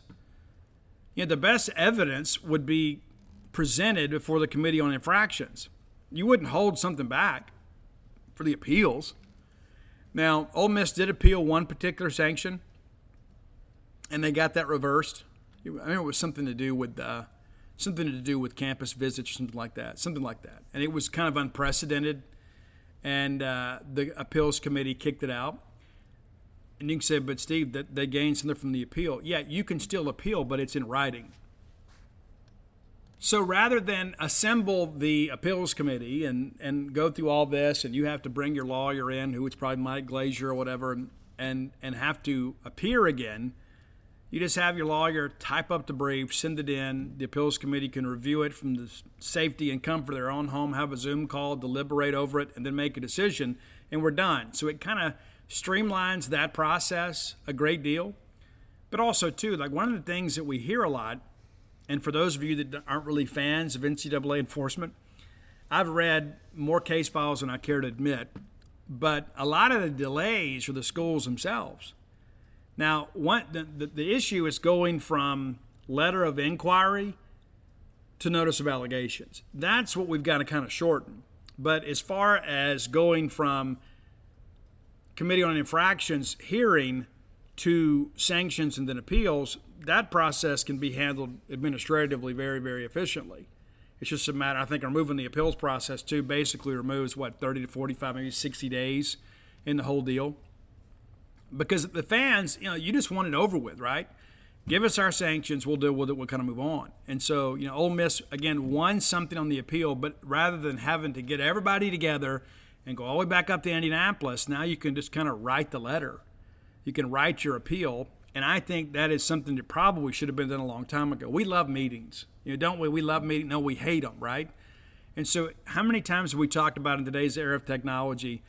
you know, the best evidence would be presented before the Committee on Infractions. You wouldn't hold something back for the appeals. Now, Ole Miss did appeal one particular sanction, and they got that reversed. I mean, it was something to do with campus visits or something like that. And it was kind of unprecedented, and the appeals committee kicked it out. And you can say, but Steve, that they gained something from the appeal. Yeah, you can still appeal, but it's in writing. So rather than assemble the appeals committee and go through all this, and you have to bring your lawyer in, who is probably Mike Glazier or whatever, and have to appear again, you just have your lawyer type up the brief, send it in. The appeals committee can review it from the safety and comfort of their own home, have a Zoom call, deliberate over it, and then make a decision, and we're done. So it kind of streamlines that process a great deal. But also, too, like one of the things that we hear a lot, and for those of you that aren't really fans of NCAA enforcement, I've read more case files than I care to admit, but a lot of the delays are the schools themselves. Now, the issue is going from letter of inquiry to notice of allegations. That's what we've got to kind of shorten. But as far as going from Committee on Infractions hearing to sanctions and then appeals, that process can be handled administratively very, very efficiently. It's just a matter, I think, removing the appeals process too basically removes, 30 to 45, maybe 60 days in the whole deal. Because the fans, you just want it over with, right? Give us our sanctions, we'll deal with it, we'll kind of move on. And so, Ole Miss, again, won something on the appeal, but rather than having to get everybody together and go all the way back up to Indianapolis, now you can just kind of write the letter. You can write your appeal, and I think that is something that probably should have been done a long time ago. We love meetings, don't we? We love meetings. No, we hate them, right? And so how many times have we talked about in today's era of technology,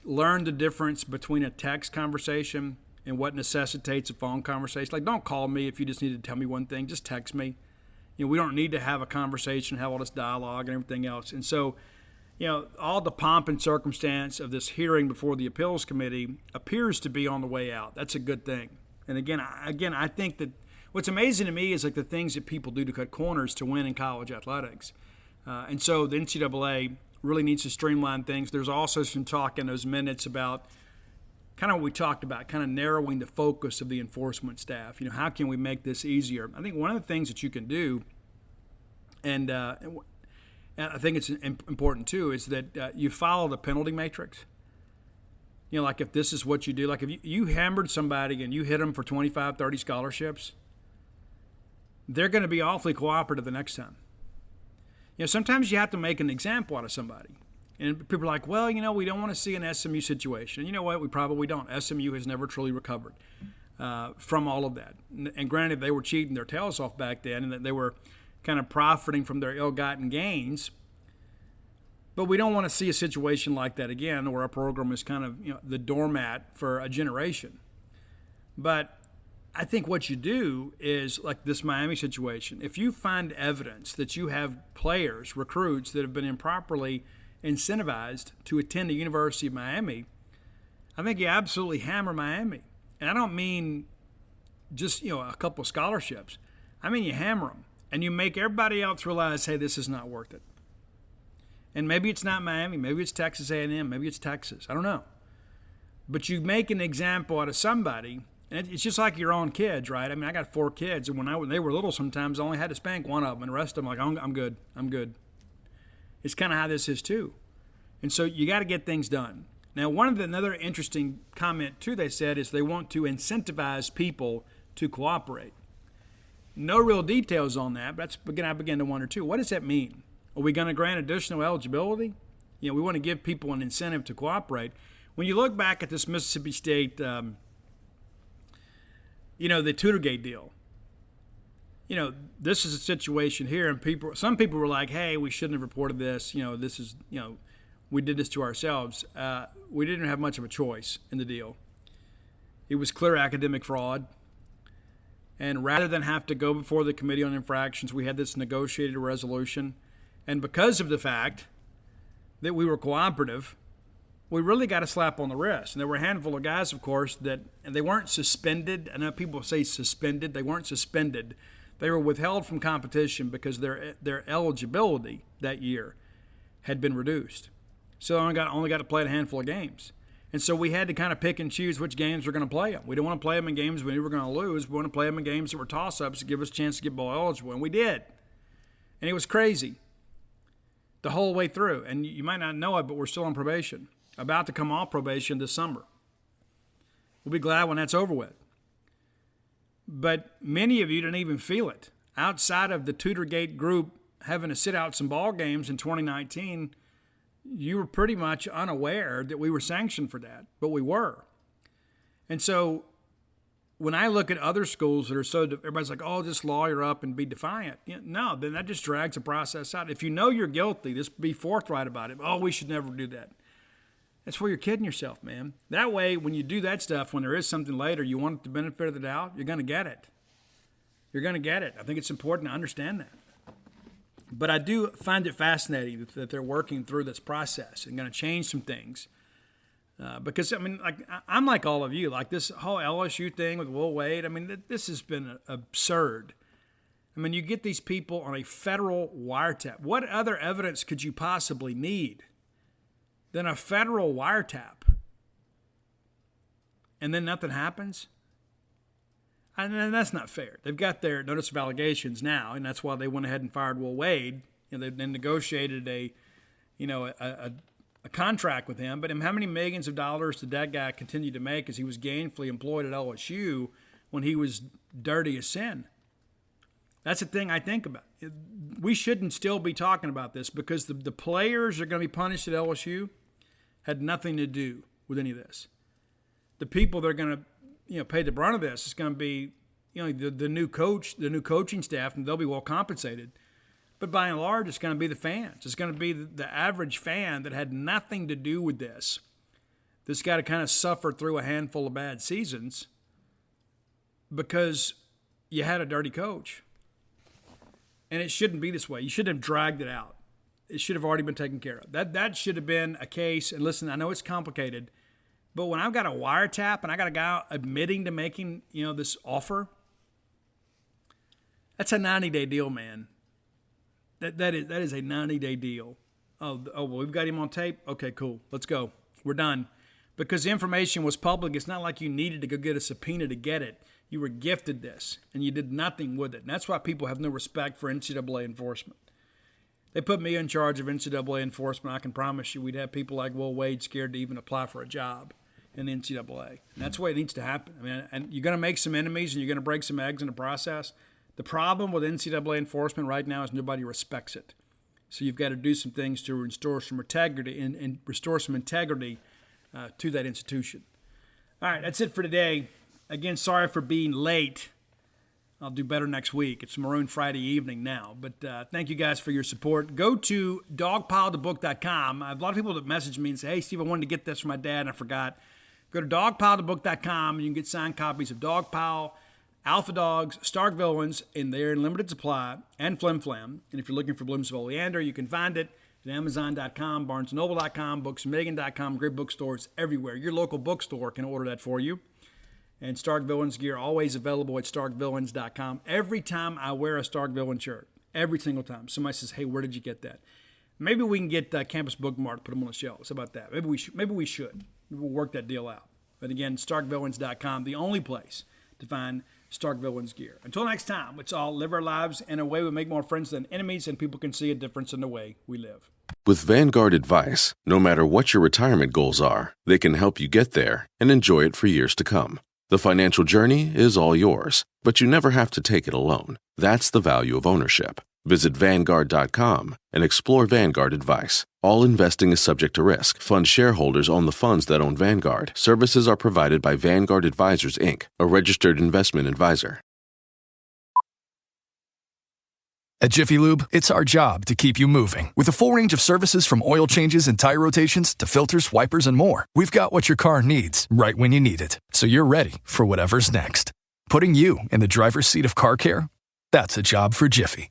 learn the difference between a text conversation and what necessitates a phone conversation? Like, don't call me if you just need to tell me one thing. Just text me. We don't need to have a conversation, have all this dialogue and everything else. And so, all the pomp and circumstance of this hearing before the appeals committee appears to be on the way out. That's a good thing. And again, I think that what's amazing to me is like the things that people do to cut corners to win in college athletics. And so the NCAA really needs to streamline things. There's also some talk in those minutes about kind of what we talked about, kind of narrowing the focus of the enforcement staff. How can we make this easier? I think one of the things that you can do, and I think it's important too, is that you follow the penalty matrix. Like if this is what you do, like if you hammered somebody and you hit them for 25, 30 scholarships, they're going to be awfully cooperative the next time. Sometimes you have to make an example out of somebody. And people are like, well, we don't want to see an SMU situation. You know what? We probably don't. SMU has never truly recovered from all of that. And granted, they were cheating their tails off back then, and that they were kind of profiting from their ill-gotten gains. But we don't want to see a situation like that again, where our program is kind of the doormat for a generation. But I think what you do is, like this Miami situation, if you find evidence that you have players, recruits that have been improperly incentivized to attend the University of Miami, I think you absolutely hammer Miami. And I don't mean just, a couple of scholarships. I mean you hammer them. And you make everybody else realize, hey, this is not worth it. And maybe it's not Miami. Maybe it's Texas A&M. Maybe it's Texas. I don't know. But you make an example out of somebody. And it's just like your own kids, right? I mean, I got 4 kids. And when they were little, sometimes I only had to spank one of them. And the rest of them, like, I'm good. I'm good. It's kind of how this is, too. And so you got to get things done. Now, another interesting comment, too, they said, is they want to incentivize people to cooperate. No real details on that, but I began to wonder, too, what does that mean? Are we going to grant additional eligibility? We want to give people an incentive to cooperate. When you look back at this Mississippi State, the Tutorgate deal, this is a situation here, and some people were like, hey, we shouldn't have reported this. This is, we did this to ourselves. We didn't have much of a choice in the deal. It was clear academic fraud. And rather than have to go before the Committee on Infractions, we had this negotiated resolution. And because of the fact that we were cooperative, we really got a slap on the wrist. And there were a handful of guys, of course, and they weren't suspended. I know people say suspended. They weren't suspended. They were withheld from competition because their eligibility that year had been reduced. So they only got to play a handful of games. And so we had to kind of pick and choose which games we're going to play them. We don't want to play them in games we knew we were going to lose. We want to play them in games that were toss-ups to give us a chance to get bowl eligible. And we did. And it was crazy the whole way through. And you might not know it, but we're still on probation, about to come off probation this summer. We'll be glad when that's over with. But many of you didn't even feel it. Outside of the Tutorgate group having to sit out some ball games in 2019, you were pretty much unaware that we were sanctioned for that, but we were. And so when I look at other schools that are everybody's like, oh, just lawyer up and be defiant. No, then that just drags the process out. If you know you're guilty, just be forthright about it. Oh, we should never do that. That's where you're kidding yourself, man. That way, when you do that stuff, when there is something later, you want the benefit of the doubt, you're going to get it. You're going to get it. I think it's important to understand that. But I do find it fascinating that they're working through this process and going to change some things. Because, I'm like all of you. Like this whole LSU thing with Will Wade, this has been absurd. You get these people on a federal wiretap. What other evidence could you possibly need than a federal wiretap? and then nothing happens? And that's not fair. They've got their notice of allegations now, and that's why they went ahead and fired Will Wade. They then negotiated a contract with him. But how many millions of dollars did that guy continue to make as he was gainfully employed at LSU when he was dirty as sin? That's the thing I think about. We shouldn't still be talking about this because the players that are going to be punished at LSU had nothing to do with any of this. The people that are going to pay the brunt of this is going to be the new coach, the new coaching staff, and they'll be well compensated. But by and large, it's going to be the fans. It's going to be the average fan that had nothing to do with this. This got to kind of suffer through a handful of bad seasons because you had a dirty coach. And it shouldn't be this way. You shouldn't have dragged it out. It should have already been taken care of. That should have been a case. And listen, I know it's complicated, but when I've got a wiretap and I got a guy admitting to making this offer, that's a 90-day deal, man. That is a 90-day deal. Oh, well, we've got him on tape? Okay, cool. Let's go. We're done. Because the information was public. It's not like you needed to go get a subpoena to get it. You were gifted this, and you did nothing with it. And that's why people have no respect for NCAA enforcement. They put me in charge of NCAA enforcement. I can promise you we'd have people like Will Wade scared to even apply for a job in the NCAA. And that's the way it needs to happen. I mean, and you're going to make some enemies, and you're going to break some eggs in the process. The problem with NCAA enforcement right now is nobody respects it. So you've got to do some things to restore some integrity and restore some integrity to that institution. All right, that's it for today. Again, sorry for being late. I'll do better next week. It's Maroon Friday evening now. But thank you guys for your support. Go to dogpilethebook.com. I have a lot of people that message me and say, hey, Steve, I wanted to get this for my dad and I forgot. Go to dogpilethebook.com and you can get signed copies of Dogpile, Alpha Dogs, Stark Villains, and they're in limited supply, and Flim Flam. And if you're looking for Blooms of Oleander, you can find it at Amazon.com, BarnesandNoble.com, BooksMegan.com, great bookstores everywhere. Your local bookstore can order that for you. And Stark Villains gear always available at StarkVillains.com. Every time I wear a Stark Villain shirt, every single time, somebody says, hey, where did you get that? Maybe we can get Campus Bookmart to put them on the shelves. How about that? Maybe we should. Maybe we'll work that deal out. But again, StarkVillains.com, the only place to find Stark Villains gear. Until next time, let's all live our lives in a way we make more friends than enemies and people can see a difference in the way we live. With Vanguard Advice, no matter what your retirement goals are, they can help you get there and enjoy it for years to come. The financial journey is all yours, but you never have to take it alone. That's the value of ownership. Visit Vanguard.com and explore Vanguard Advice. All investing is subject to risk. Fund shareholders own the funds that own Vanguard. Services are provided by Vanguard Advisors, Inc., a registered investment advisor. At Jiffy Lube, it's our job to keep you moving. With a full range of services from oil changes and tire rotations to filters, wipers, and more, we've got what your car needs right when you need it. So you're ready for whatever's next. Putting you in the driver's seat of car care? That's a job for Jiffy.